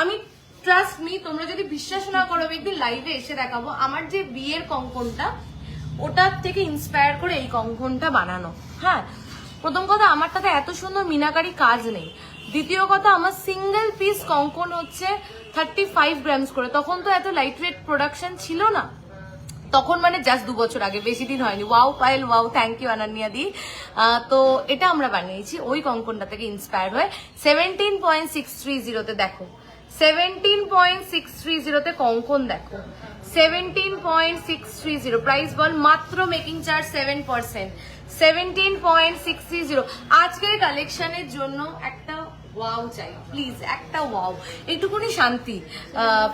আমি, ট্রাস্ট মি, তোমরা যদি বিশ্বাস না করো, একদিন লাইভে এসে দেখাবো। আমার যে বিয়ের কঙ্কনটা, ওটার থেকে ইন্সপায়ার করে এই কঙ্কনটা বানানো। হ্যাঁ, প্রথম কথা আমারটাতে এত সুন্দর মিনাকারি কাজ নেই। দ্বিতীয় কথা, আমার সিঙ্গেল পিস কঙ্কন হচ্ছে 35 গ্রামস করে। তখন তো এত লাইট ওয়েট প্রোডাকশন ছিল না, তখন মানে জাস্ট 2 বছর আগে, বেশি দিন হয়নি। Wow payal, wow, thank you Ananya di. তো এটা আমরা বানিয়েছি ওই কঙ্কনটা থেকে ইন্সপায়ার হয়ে। 17.630-তে দেখো, 17.630-তে কঙ্কন দেখো, 17.630 প্রাইস বল। মাত্র মেকিং চার্জ 7%, 17.630। আজকের কালেকশনের জন্য একটা ওয়াও চাই প্লিজ, একটা ওয়াও, একটুকুনি শান্তি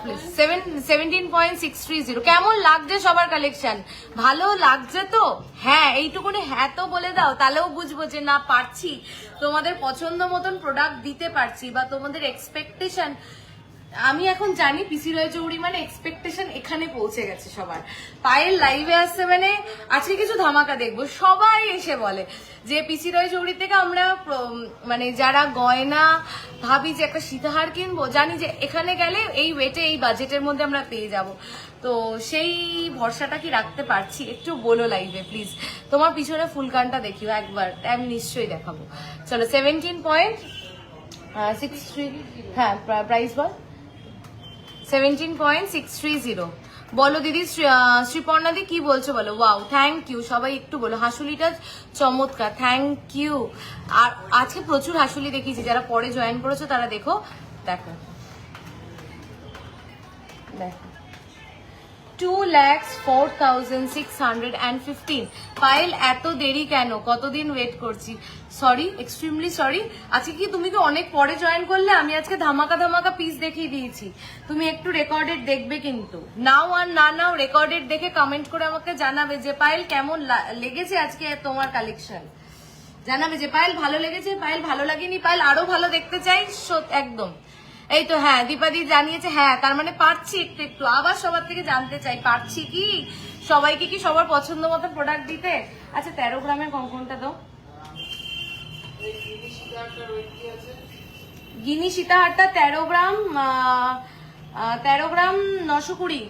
প্লিজ। 17.630 কেমন লাগছে সবার কালেকশন? ভালো লাগছে তো? হ্যাঁ, এইটুকুনি হ্যাঁ তো বলে দাও, তাহলেও বুঝবো যে না পারছি, তোমাদের পছন্দ মতন প্রোডাক্ট দিতে পারছি, বা তোমাদের এক্সপেকটেশন আমি এখন জানি পিসি রয় চৌড়ি মানে এক্সপেকটেশন এখানে পৌঁছে গেছে সবার। পায়েল লাইভে আসছে মানে আজকে কিছু ধামাকা দেখবো। সবাই এসে বলে যে পিসি রয় চৌড়ি থেকে আমরা মানে যারা গয়না ভাবি যে একটা সীতাহার কিনবো, জানি যে এখানে গেলে এই ওয়েটে এই বাজেটের মধ্যে আমরা পেয়ে যাব। তো সেই ভরসাটা কি রাখতে পারছি? একটু বলো লাইভে প্লিজ। তোমার পিছনে ফুল কানটা দেখিও একবার, আমি নিশ্চয়ই দেখাবো। চলো 17.63, হ্যাঁ প্রাইস বল 17.630। বলো দিদি। শ্রীপর্ণাদি কি বলছো বলো। Wow, thank you. সবাই একটু বলো হাসুলিটা চমৎকার, থ্যাংক ইউ। আর আজকে প্রচুর হাসুলি দেখিয়েছি, যারা পরে জয়েন করেছো তারা দেখো দেখো দেখো 2,04,615। পায়েল এত দেরি কেন? কতদিন ওয়েট করছি? Sorry, extremely sorry. আজকে কি তুমি কি অনেক পরে জয়েন করলে? আমি আজকে ধামাকা ধামাকা পিস দেখিয়ে দিয়েছি। তুমি একটু রেকর্ডেড দেখবে কিন্তু। নাও আর না নাও রেকর্ডেড দেখে কমেন্ট করে আমাকে জানাবে যে পায়েল কেমন লেগেছে আজকে তোমার কালেকশন। জানাবে যে পায়েল ভালো লেগেছে, পায়েল ভালো লাগেনি, পায়েল আরো ভালো দেখতে চাই। একদম। এই তো হ্যাঁ, দীপাদি জানিয়েছে, হ্যাঁ তার মানে পারছি একটু একটু। আবার সবার থেকে জানতে চাই পারছি কি, সবাইকে কি সবার পছন্দ মতো প্রোডাক্ট দিতে। আচ্ছা 13 গ্রামের কঙ্কনটা দাও। গিনি সীতাহারটা 13 গ্রাম 920।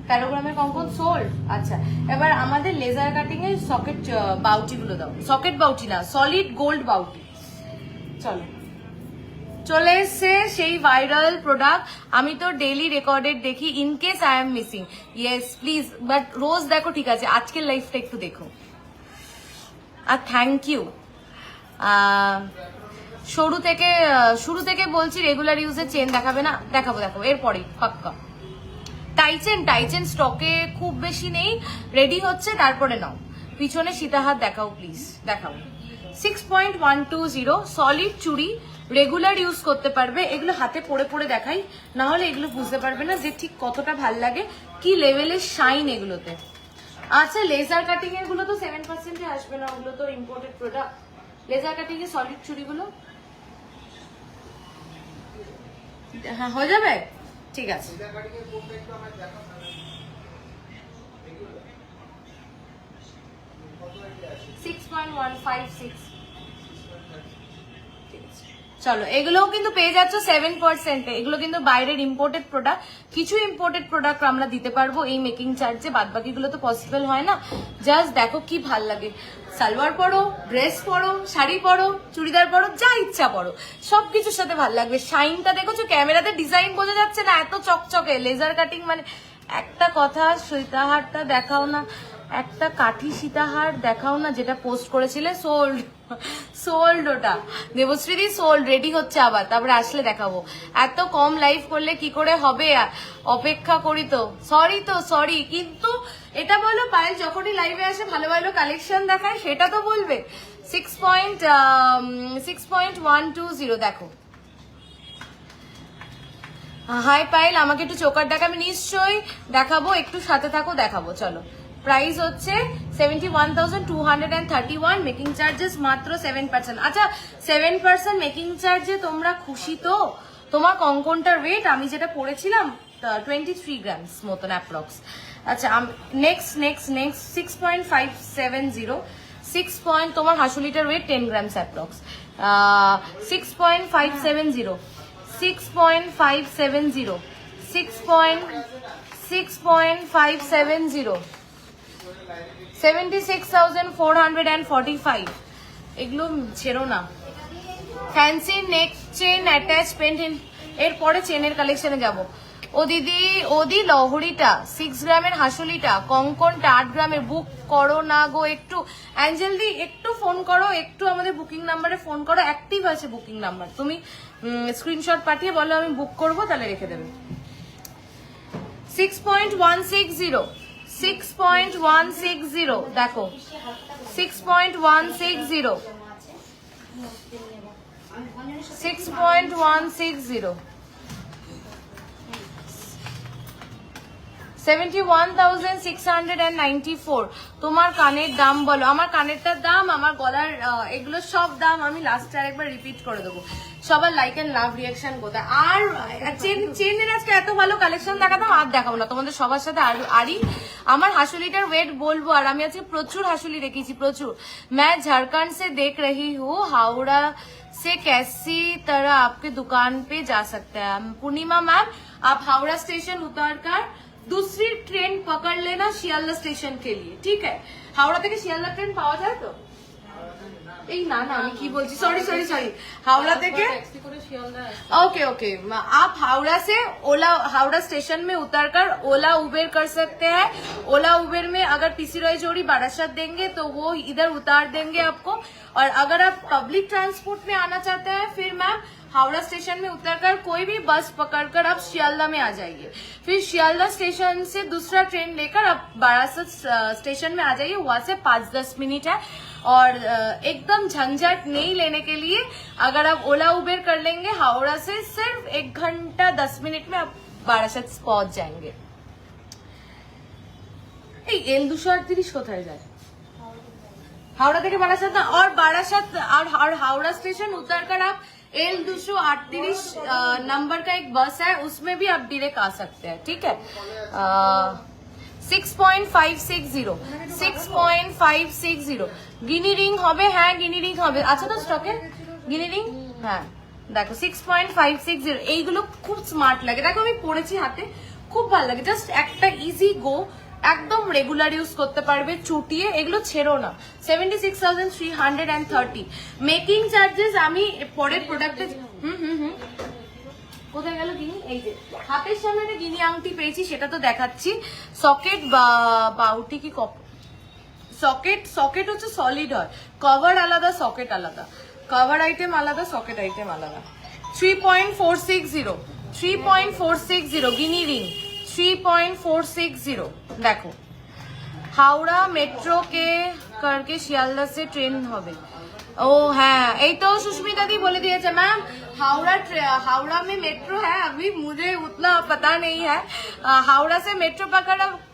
13 গ্রামের কঙ্কন সোল্ড। আচ্ছা এবার আমাদের লেজার কাটিং এর সকেট বাউটি গুলো দাও। সকেট বাউটি না, সলিড গোল্ড বাউটি। চলো, চলে এসছে সেই ভাইরাল প্রোডাক্ট। আমি তো ডেইলি রেকর্ডেড দেখি, in case I am missing. Yes please, but রোজ দেখো ঠিক আছে, আজকের লাইফটা একটু দেখো। আর থ্যাংক ইউ। শুরু থেকে বলছি রেগুলার ইউজের চেন দেখাবে না? দেখাবো এরপরে পাক্কা। টাইচেন স্টকে খুব বেশি নেই, রেডি হচ্ছে, তারপরে নাও। পিছনে সীতাহার দেখাও প্লিজ, দেখাও। 6.120 সলিড চুড়ি, রেগুলার ইউজ করতে পারবে। এগুলো হাতে পরে দেখাই, না হলে এগুলো বুঝতে পারবে না যে ঠিক কতটা ভাল লাগে, কি লেভেলের শাইন এগুলোতে। আচ্ছা লেজার কাটিং এর গুলো তো 7% আসবে না, ওগুলো তো ইম্পোর্টেড প্রোডাক্ট। লেজার কাটিং এর সলিড চুড়িগুলো হ্যাঁ হয়ে যাবে, ঠিক আছে। 6.156। চলো, এগুলোও কিন্তু পেয়ে যাচ্ছ 7%। এগুলো কিন্তু বাইরের ইম্পোর্টেড প্রোডাক্ট। কিছু ইম্পোর্টেড প্রোডাক্ট আমরা দিতে পারবো এই মেকিং চার্জে, বাদ বাকিগুলো তো পসিবল হয় না। জাস্ট দেখো কি ভাল লাগে। সালোয়ার পরো, ড্রেস পরো, শাড়ি পরো, চুড়িদার পরো, যা ইচ্ছা পরো, সবকিছুর সাথে ভাল লাগবে। শাইনটা দেখোছো, ক্যামেরাতে ডিজাইন বোঝা যাচ্ছে না, এত চকচকে। লেজার কাটিং মানে একটা কথা, সীতাহারটা দেখাও না, একটা কাঠি সীতাহার দেখাও না যেটা পোস্ট করেছিলে। সোল্ড ওটা দেবশ্রীদি, সোল্ড। রেডি হচ্ছে আবার, তারপরে আসলে দেখাবো। এত কম লাইভ করলে কি করে হবে, অপেক্ষা করি তো। সরি কিন্তু এটা বলো পায়েল যখনই লাইভে আসে ভালো ভালো কালেকশন দেখায়, সেটা তো বলবে। 6.120 দেখো। হাই পায়েল, আমাকে একটু চোকার দেখা। আমি নিশ্চয়ই দেখাবো, একটু সাথে থাকো, দেখাবো। চলো, প্রাইস হচ্ছে 71,231, মেকিং চার্জেস মাত্র 7%। আচ্ছা 7% মেকিং চার্জে তোমরা খুশি তো? তোমার কঙ্কনটার ওয়েট আমি যেটা পড়েছিলাম 23 গ্রামস মতন অ্যাপ্রক্স। আচ্ছা নেক্সট 6.570। 6 তোমার হাসুলিটার ওয়েট 10 গ্রামস অ্যাপ্রক্স। 6.570 76,445। এগুলো ছেড়ো না। ফ্যান্সি নেক চেন অ্যাটাচ পেন্ট। এরপরে চেনের কালেকশনে যাব। ও দি লহরিটা 6 গ্রামের, হাসুলিটা, কঙ্কনটা 8 গ্রামের। বুক করো না গো একটু, অ্যাঞ্জেল দি একটু ফোন করো, একটু আমাদের বুকিং নাম্বারে ফোন করো। অ্যাক্টিভ আছে বুকিং নাম্বার, তুমি স্ক্রিনশট পাঠিয়ে বলো আমি বুক করবো, তাহলে রেখে দেবে। 6.160 দেখো। 6.160 6.160 71,694। তোমার কানের দাম বলো। আমার কানেরটার দাম, আমার গলার এগুলো সব দাম আমি লাস্টে আরেকবার রিপিট করে দেবো। সবার লাইক এন্ড লাভ রিয়াকশন কোথায়? আর চেনের আজকে এত ভালো কালেকশন দেখাতাম, আর দেখাবো না তোমাদের সবার সাথে। আরই আমার হাসুলিটার ওয়েট বলবো, আর আমি আজকে প্রচুর হাসুলি রেখেছি, প্রচুর। मैं झारखंड से देख रही हूँ, हावड़ा से कैसी तरह आपके दुकान पे जा सकते हैं। पूर्णिमा मैम, आप हावड़ा स्टेशन उतरकर दूसरी ट्रेन पकड़ लेना শিয়ালদা স্টেশন के लिए, ठीक है? हावड़ा থেকে শিয়ালদা ট্রেন পাওয়া যায় তো? এই না না আমি কি বলছি, সরি हावड़ा থেকে ओके आप हावड़ा से ओला, हावड़ा स्टेशन में उतरकर ओला उबेर कर सकते हैं। ओला उबेर में अगर पीसी रॉय जोड़ी बारासात देंगे तो वो इधर उतार देंगे आपको। और अगर आप पब्लिक ट्रांसपोर्ट में आना चाहते हैं, फिर मैम हावड़ा स्टेशन में उतरकर कोई भी बस पकड़कर आप शियालदा में आ जाइए। फिर शियालदा स्टेशन से दूसरा ट्रेन लेकर आप बारासात स्टेशन में आ जाइए। वहां से 5-10 मिनट है, और एकदम झंझट नहीं लेने के लिए अगर आप ओला उबेर कर लेंगे हावड़ा से, सिर्फ 1 घंटा 10 मिनट में आप बारासात पहुंच जाएंगे। एल 238 কোথায় যায়? हावड़ा থেকে बारासात ना, और बारासात और हावड़ा स्टेशन उतरकर आप एल 238 नंबर का एक बस है, उसमें भी आप डायरेक्ट आ सकते हैं, ठीक है? 6.560 গিনি রিং হবে। হ্যাঁ গিনি রিং হবে, আচ্ছা তো স্টকে গিনি রিং। হ্যাঁ দেখো 6.560, এইগুলো খুব স্মার্ট লাগে। দেখো আমি পরেছি হাতে, খুব ভালো লাগে। জাস্ট একটা ইজি গো, একদম রেগুলার ইউজ করতে পারবে, চুটিয়ে এগুলো ছেড়ো না। 76,330 মেকিং চার্জেস। আমি পরের প্রোডাক্টে কোথায় গেল গিনি? এই যে হাতের সামনে একটা গিনি আংটি পেয়েছি, সেটা তো দেখাচ্ছি। সকেট বা বাউটি কি সকেট হচ্ছে সলিড হয়, কভার আলাদা, সকেট আলাদা, কভার আইটেম আলাদা, সকেট আইটেম আলাদা। 3.460 গিনি রিং, 3.460। देखो हावड़ा मेट्रो के करके শিয়ালদা से ट्रेन হবে। ओ हाँ, এই তো সুস্মিতা दी बोले दिए थे मैम, हावड़ा में मेट्रो है, अभी मुझे उतना पता नहीं है। हावड़ा से मेट्रो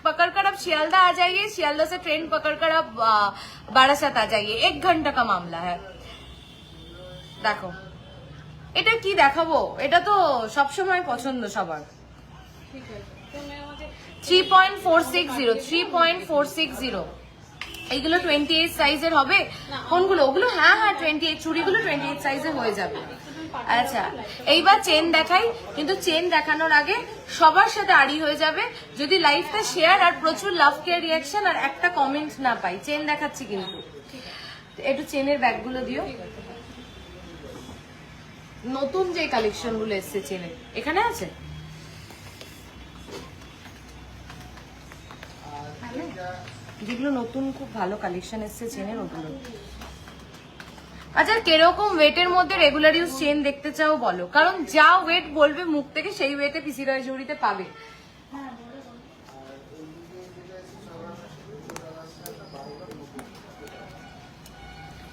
पकड़कर आप শিয়ালদা आ जाइए, শিয়ালদা से ट्रेन पकड़कर आप बारासात आ जाइए। 1 घंटा का मामला है। देखो এটা কি দেখাবো, এটা তো সবসময় পছন্দ সবার। 3.460 এইগুলো 28 সাইজের হবে। কোনগুলো? ওগুলো হ্যাঁ 28, চুড়িগুলো 28 সাইজের হয়ে যাবে। আচ্ছা এইবার চেন দেখাই, কিন্তু চেন দেখানোর আগে সবার সাথে আড়ি হয়ে যাবে যদি লাইভটা শেয়ার আর প্রচুর লাভ কেয়ার রিয়াকশন আর একটা কমেন্ট না পাই। চেন দেখাচ্ছি, কিন্তু একটু চেনের ব্যাগগুলো দিও। নতুন যে কালেকশন গুলো এসছে চেনের, এখানে আছে। যেগুলো নতুন খুব ভালো কালেকশন এসছে চেনের, ওগুলো। আচ্ছা কিরকম ওয়েটের মধ্যে রেগুলার ইউজ চেন দেখতে চাও বলো, কারণ যা ওয়েট বলবে মুখ থেকে সেই ওয়েটে পিসি রয় জুড়িতে পাবে।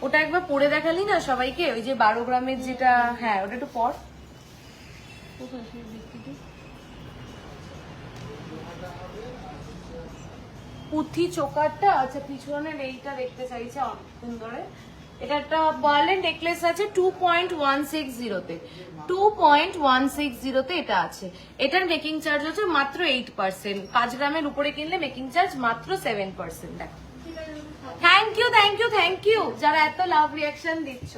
ওটা একবার পরে দেখালি না সবাইকে, ওই যে 12 গ্রামের যেটা। হ্যাঁ ওটা একটু পর। পুঁথি চোকারটা, আচ্ছা পিছনের এইটা দেখতে চাইছে অনেকদিন ধরে। এটা একটা পার্লের নেকলেস আছে 2.160 তে, 2.160 তে এটা আছে। এটার মেকিং চার্জ হচ্ছে মাত্র 8%। 5 গ্রামের উপরে কিনলে মেকিং চার্জ মাত্র 7%। দেখো থ্যাংক ইউ যারা এত লাভ রিয়াকশন দিচ্ছ।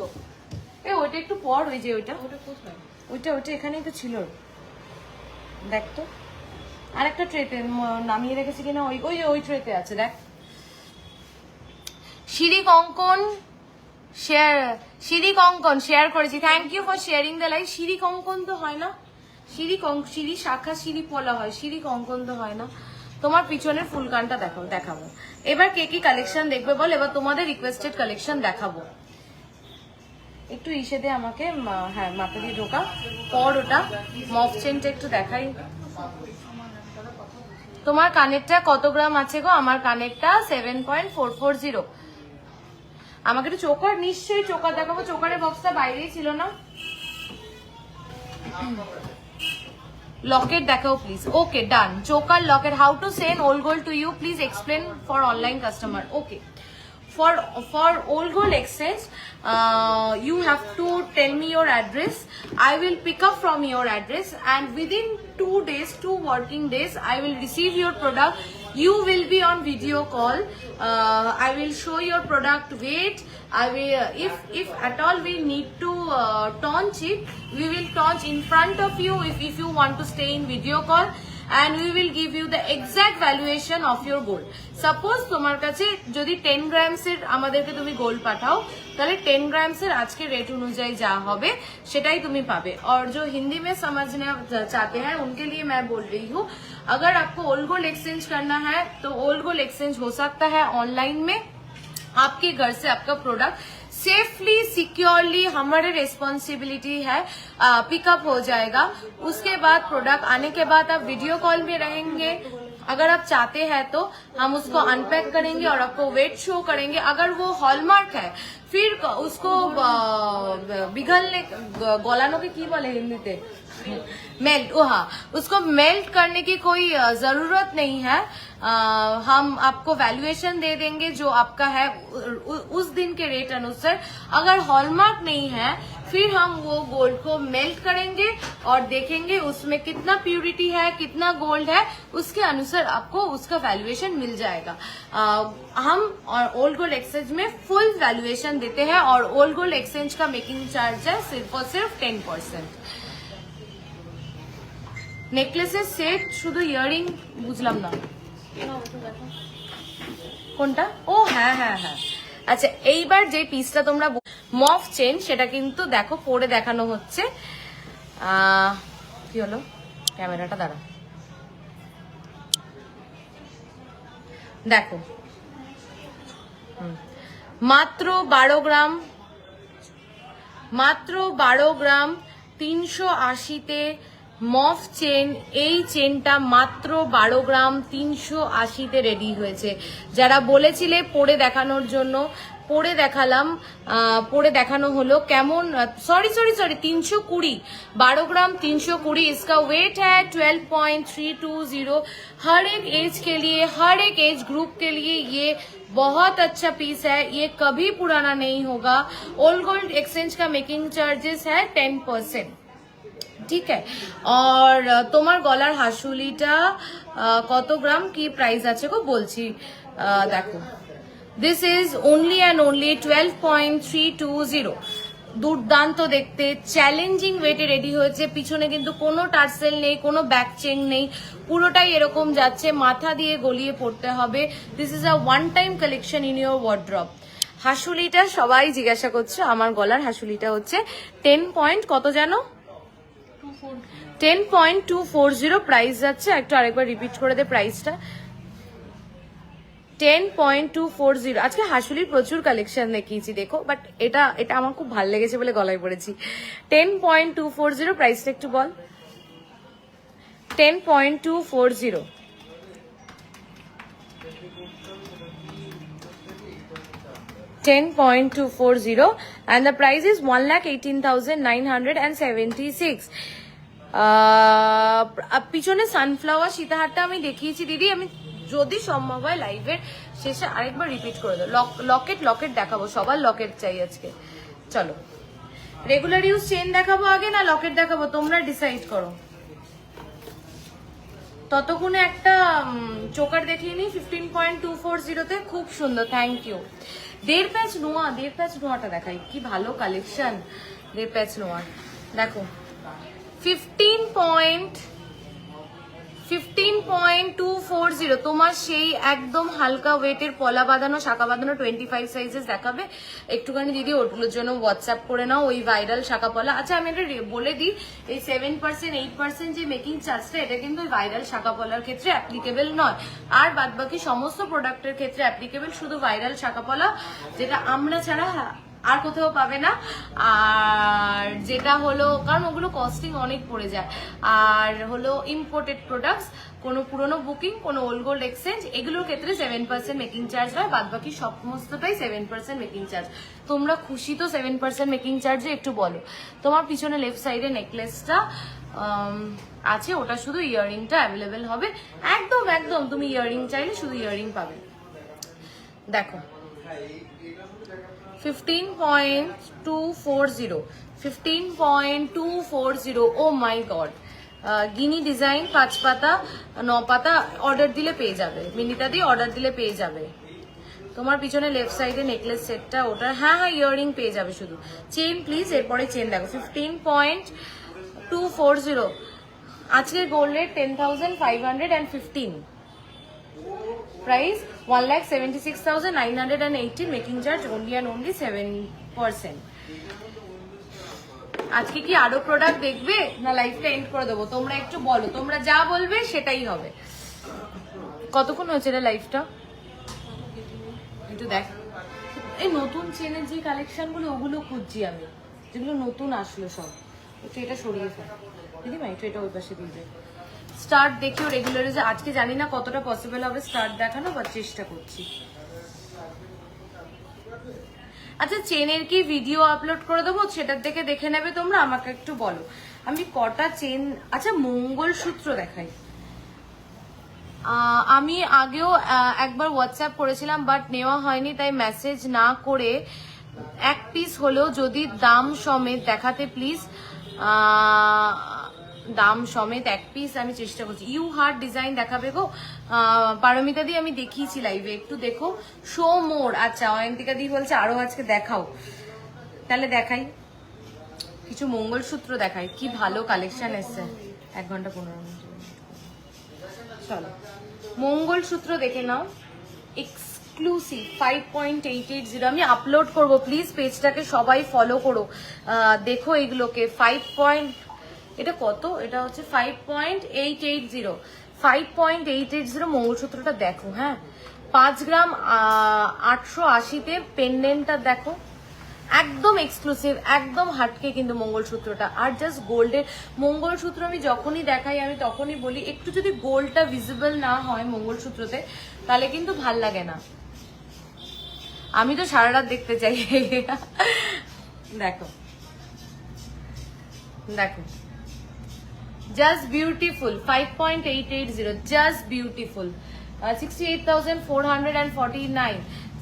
ওইটা একটু পর, ওই যে ওইটা এখানেই তো ছিল। দেখ তো আরেকটা ট্রেতে নামিয়ে রেখেছি কিনা, ওই ট্রেতে আছে দেখ। শিরি কঙ্কন শেয়ার করেছি, thank you for sharing the live. শিরি কঙ্কন তো হয় না, শিরি শাখা শিরি পলা হয়, শিরি কঙ্কন তো হয় না। তোমার পিছনের ফুলকানটা দেখাবো। এবার কে কি কালেকশন দেখবে বল, এবার তোমাদের রিকোয়েস্টেড কালেকশন দেখাবো। একটু ইসে দে আমাকে, হ্যাঁ মাথা দিয়ে ঢোকা পর, ওটা মফ চেনটা একটু দেখাই। তোমার কানেরটা কত গ্রাম আছে গো? আমার কানেরটা 7.440। আমাকে একটু চোকার, নিশ্চয়ই চোকার দেখাবো। চোকারের বক্সটা বাইরেই ছিল না। লকেট দেখাও please. Okay done, choker locket. How to send old gold to you, please explain for online customer. Okay, for old gold exchange, you have to tell me your address. I will pick up from your address, and within 2 days, 2 working days, I will receive your product. You will be on video call. I will show your product weight. I will, if at all we need to launch it, we will launch in front of you if you want to stay in video call. And we will give you the exact valuation of your gold. Suppose তোমার কাছে যদি 10 grams এর আমাদেরকে তুমি gold পাঠাও, তাহলে 10 grams এর আজকে rate অনুযায়ী যা হবে সেটাই তুমি পাবে। और जो हिंदी में समझना चाहते हैं उनके लिए मैं बोल रही हूँ, अगर आपको ओल्ड गोल्ड एक्सचेंज करना है तो ओल्ड गोल्ड एक्सचेंज हो सकता है ऑनलाइन में। आपके घर से आपका प्रोडक्ट सेफली सिक्योरली हमारे रिस्पॉन्सिबिलिटी है पिकअप हो जाएगा। उसके बाद प्रोडक्ट आने के बाद आप वीडियो कॉल में रहेंगे। अगर आप चाहते हैं तो हम उसको अनपैक करेंगे और आपको वेट शो करेंगे। अगर वो हॉलमार्क है फिर उसको पिघलने गलानो के की बोले हिंदी मेल्ट, हाँ, उसको मेल्ट करने की कोई जरूरत नहीं है। हम आपको वैल्यूएशन दे देंगे जो आपका है उस दिन के रेट अनुसार। अगर हॉलमार्क नहीं है फिर हम वो गोल्ड को मेल्ट करेंगे और देखेंगे उसमें कितना प्यूरिटी है, कितना गोल्ड है, उसके अनुसार आपको उसका वैल्यूएशन मिल जाएगा। हम ओल्ड गोल्ड एक्सचेंज में फुल वैल्यूएशन देते हैं और ओल्ड गोल्ड एक्सचेंज का मेकिंग चार्ज है सिर्फ और सिर्फ 10%। नेकलेसेर सेट शुधु ইয়ারিং বুঝলাম না কোনটা। ও হ্যাঁ হ্যাঁ হ্যাঁ, আচ্ছা এইবার যে পিসটা তোমরা মফ চেন সেটা কিন্তু দেখো পরে দেখানো হচ্ছে। কি হলো, ক্যামেরাটা দাঁড়া, দেখো মাত্র 12 গ্রাম, মাত্র 12 গ্রাম 380-তে মফ চেন। এই চেনটা মাত্র 12 গ্রাম 380-তে রেডি হয়েছে। যারা বলেছিলে পরে দেখানোর জন্য, পরে দেখালাম, পরে দেখানো হলো কেমন। सॉरी 320, 12 ग्राम 320। इसका वेट है 12.320। हर एक एज के लिए, हर एक एज ग्रुप के लिए ये बहुत अच्छा पीस है, ये कभी पुराना नहीं होगा। ओल्ड गोल्ड एक्सचेंज का मेकिंग चार्जेस है 10%, ঠিক है। और তোমার গলার হাসুলিটা কত গ্রাম কি প্রাইস আছে গো বলছি, দেখো this is only and only 12.320। দুর্দান্ত দেখতে, চ্যালেঞ্জিং ওয়েটে রেডি হয়েছে। পিছনে কিন্তু কোনো টার্সেল নেই, কোনো ব্যাক চেন নেই, পুরোটাই এরকম যাচ্ছে, মাথা দিয়ে গলিয়ে পড়তে হবে। This is a one time collection in your wardrobe. হাসুলিটা সবাই জিজ্ঞাসা করছে, আমার গলার হাসুলিটা হচ্ছে 10 পয়েন্ট কত জানো, 10.240 প্রাইস যাচ্ছে। একটু আরেকবার রিপিট করে দে প্রাইসটা, 10.240। আজকে হাসুলির প্রচুর কালেকশন দেখিয়েছি দেখো, বাট এটা এটা আমার খুব ভালো লেগেছে বলে গলায় পড়েছি। 10.240 প্রাইসটা একটু বল। 10.240, and the price is 1,18,976। পিছনে সানফ্লাওয়ার সীতাহারটা আমি দেখিয়েছি দিদি, আমি যদি সম্ভব হয় লাইভের শেষে আরেকবার রিপিট করে দাও। লকেট দেখাবো, সবার লকেট চাই আজকে। চলো, রেগুলার ইউজ চেন দেখাবো আগে না লকেট দেখাবো, তোমরা ডিসাইড করো। ততক্ষণে একটা চোকার দেখিয়ে নি 15.240-তে, খুব সুন্দর, থ্যাংক ইউ। 1.5 প্যাচ নোয়া, 1.5 প্যাচ নোয়াটা দেখাই, কি ভালো কালেকশন। 1.5 প্যাচ নোয়া দেখো, 15.240। তোমার সেই একদম হালকা ওয়েটের পলা বাঁধানো, শাখা বাঁধানো 25 সাইজেস দেখাবে। একটুখানি দিদি ওগুলোর জন্য হোয়াটসঅ্যাপ করে নাও, ওই ভাইরাল শাখা পলা। আচ্ছা আমি এটা বলে দিই, এই 7% 8% যে মেকিং চার্জটা, এটা কিন্তু ওই ভাইরাল শাখা পলার ক্ষেত্রে অ্যাপ্লিকেবল নয়, আর বাদ বাকি সমস্ত প্রোডাক্টের ক্ষেত্রে অ্যাপ্লিকেবল। শুধু ভাইরাল শাখা পলা যেটা আমরা ছাড়া আর কোথাও পাবে না, আর যেটা হলো কারণ ওগুলো কস্টিং অনেক পড়ে যায়, আর হলো ইম্পোর্টেড প্রোডাক্টস, কোনো পুরনো বুকিং, কোনো ওল্ড গোল্ড এক্সচেঞ্জ, এগুলোর ক্ষেত্রে 7% মেকিং চার্জ হয়, বাদ বাকি সমস্তটাই 7% মেকিং চার্জ। তোমরা খুশি তো 7% মেকিং চার্জে? একটু বলো। তোমার পিছনে লেফট সাইডে নেকলেসটা আছে, ওটা শুধু ইয়াররিংটা অ্যাভেলেবেল হবে। একদম একদম তুমি ইয়াররিং চাইলে শুধু ইয়াররিং পাবে। দেখো 15.240, 15.240, ও মাই গড। গিনি ডিজাইন 5 পাতা 9 পাতা অর্ডার দিলে পেয়ে যাবে, মিনিতা দিয়ে অর্ডার দিলে পেয়ে যাবে। তোমার পিছনে লেফট সাইডে নেকলেস সেটটা ওটা, হ্যাঁ হ্যাঁ ইয়াররিং পেয়ে যাবে শুধু। চেন প্লিজ, এরপরে চেন দেখো 15.240। আজকের gold rate 10,515, price 1,76,918, making charge only and only 7%। আজকে কি আরো প্রোডাক্ট দেখবে না লাইফটা এন্ড করে দেবো? তোমরা একটু বলো, তোমরা যা বলবে সেটাই হবে। কতক্ষণ হয়েছে রে লাইফটা? একটু দেখ, এই নতুন চেনের যে কালেকশন গুলো ওগুলো খুঁজছি আমি, যেগুলো নতুন আসলো সব। একটু এটা সরিয়ে ফেল দিদিমা, একটু এটা ওই পাশে দিয়ে দেয়। স্টার্ট দেখিও রেগুলারে, যে আজকে জানি না কতটা পসিবল হবে স্টার্ট দেখানো, বা চেষ্টা করছি। আচ্ছা চেনের কি ভিডিও আপলোড করে দেবো? সেটার দেখে দেখে নেবে তোমরা, আমাকে একটু বলো আমি কটা চেন। আচ্ছা মঙ্গলসূত্র দেখাই। আমি আগেও একবার হোয়াটসঅ্যাপ করেছিলাম, বাট নেওয়া হয়নি, তাই মেসেজ না করে এক পিস হলেও যদি দাম সমেত দেখাতে প্লিজ। দাম সমেত এক পিস আমি চেষ্টা করছি। ইউ হার্ট ডিজাইন দেখাবে গো পারমিতা দি, আমি দেখিয়েছি লাইভে, একটু দেখো। শো মোর, আচ্ছা অয়ন্তিকা দি বলছে আরো আজকে দেখাও, তাহলে দেখাই কিছু মঙ্গলসূত্র দেখাই। কি ভালো কালেকশন এসছে। 1 ঘন্টা 15 মিনিট, চলো মঙ্গলসূত্র দেখে নাও। এক্সক্লুসিভ 5.880, আমি আপলোড করব, প্লিজ পেজটাকে সবাই ফলো করো, দেখো এগুলোকে। 5. এটা কত? এটা হচ্ছে 5.880, 5.880 মঙ্গলসূত্রটা দেখো। হ্যাঁ 5 গ্রাম 880-তে পেন্ডেন্টটা দেখো, একদম এক্সক্লুসিভ, একদম হাটকে কিন্তু মঙ্গলসূত্রটা। আর জাস্ট গোল্ডের মঙ্গলসূত্র আমি যখনই দেখাই আমি তখনই বলি একটু যদি গোল্ডটা ভিজিবল না হয় মঙ্গলসূত্রতে তাহলে কিন্তু ভাল লাগে না। আমি তো সারা রাত দেখতে চাই। দেখো দেখো, just beautiful 5.880, just beautiful. 68,449,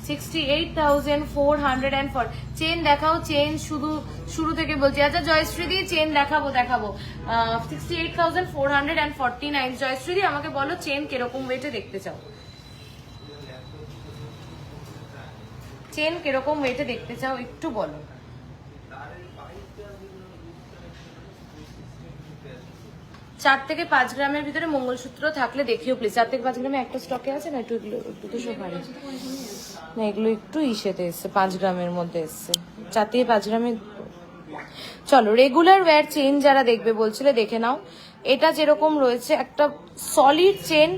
68,440। Chain দেখাও, চেন শুরু থেকে বলছি। আচ্ছা জয়শ্রী দি চেন দেখাবো 68,449। জয়শ্রী দি আমাকে বলো চেন কিরকম ওয়েটে দেখতে চাও, চেন কিরকম ওয়েটে দেখতে চাও একটু বলো। 4 থেকে 5 গ্রামের ভিতরে মঙ্গলসূত্র থাকলে দেখিও প্লিজ। 4 থেকে 5 গ্রামে একটা স্টকে আছে না, একটু এগুলো একটু সব ভারী না, এগুলো একটু ইসেতে এসছে, 5 গ্রামের মধ্যে এসছে। 4 থেকে 5 গ্রামে। চলো রেগুলার ওয়্যার চেন যারা দেখবে বলছিলে দেখে নাও। এটা যেরকম রয়েছে একটা সলিড চেন,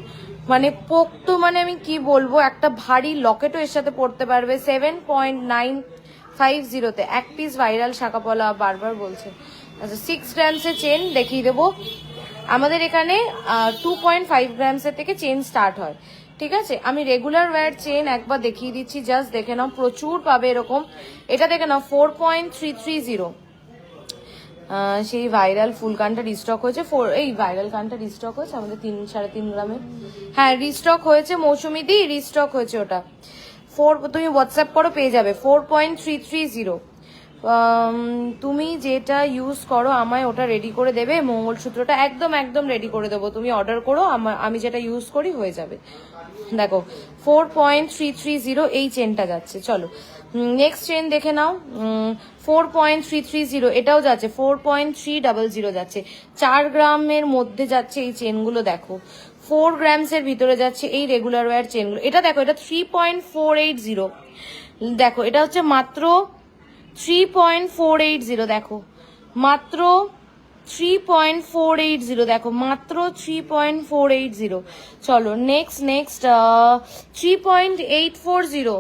মানে পোক্ত, মানে আমি কি বলবো, একটা ভারী লকেটও এর সাথে পড়তে পারবে। 7.950-তে এক পিস ভাইরাল শাকাপলা বারবার বলছে। আচ্ছা 6 গ্রামসের চেন দেখিয়ে দেবো। আমাদের এখানে 2.5 গ্রামসের থেকে চেন স্টার্ট হয়, ঠিক আছে। আমি রেগুলার ওয়্যার চেন একবার দেখিয়ে দিচ্ছি, জাস্ট দেখে নাও, প্রচুর পাবে এরকম। এটা দেখে নাও 4.330, সেই ভাইরাল ফুল কানটা রিস্টক হয়েছে। এই ভাইরাল কানটা রিস্টক হয়েছে আমাদের 3-3.5 গ্রামের। হ্যাঁ রিস্টক হয়েছে, মৌসুমি দি রিস্টক হয়েছে ওটা। 4, তুমি হোয়াটসঅ্যাপ করো পেয়ে যাবে। 4.330, তুমি যেটা ইউজ করো আমায় ওটা রেডি করে দেবে। মঙ্গলসূত্রটা একদম একদম রেডি করে দেবো, তুমি অর্ডার করো, আমি যেটা ইউজ করি হয়ে যাবে। দেখো 4.330 এই চেনটা যাচ্ছে। চলো নেক্সট চেন দেখে নাও। 4.330 এটাও যাচ্ছে। 4.300 যাচ্ছে। 4 গ্রামের মধ্যে যাচ্ছে এই চেনগুলো। দেখো 4 গ্রামসের ভিতরে যাচ্ছে এই রেগুলার ওয়্যার চেনগুলো। এটা দেখো, এটা 3.480। দেখো এটা হচ্ছে মাত্র 3.480। দেখো মাত্র 3.480। দেখো মাত্র 3.480। চলো নেক্সট 3.840,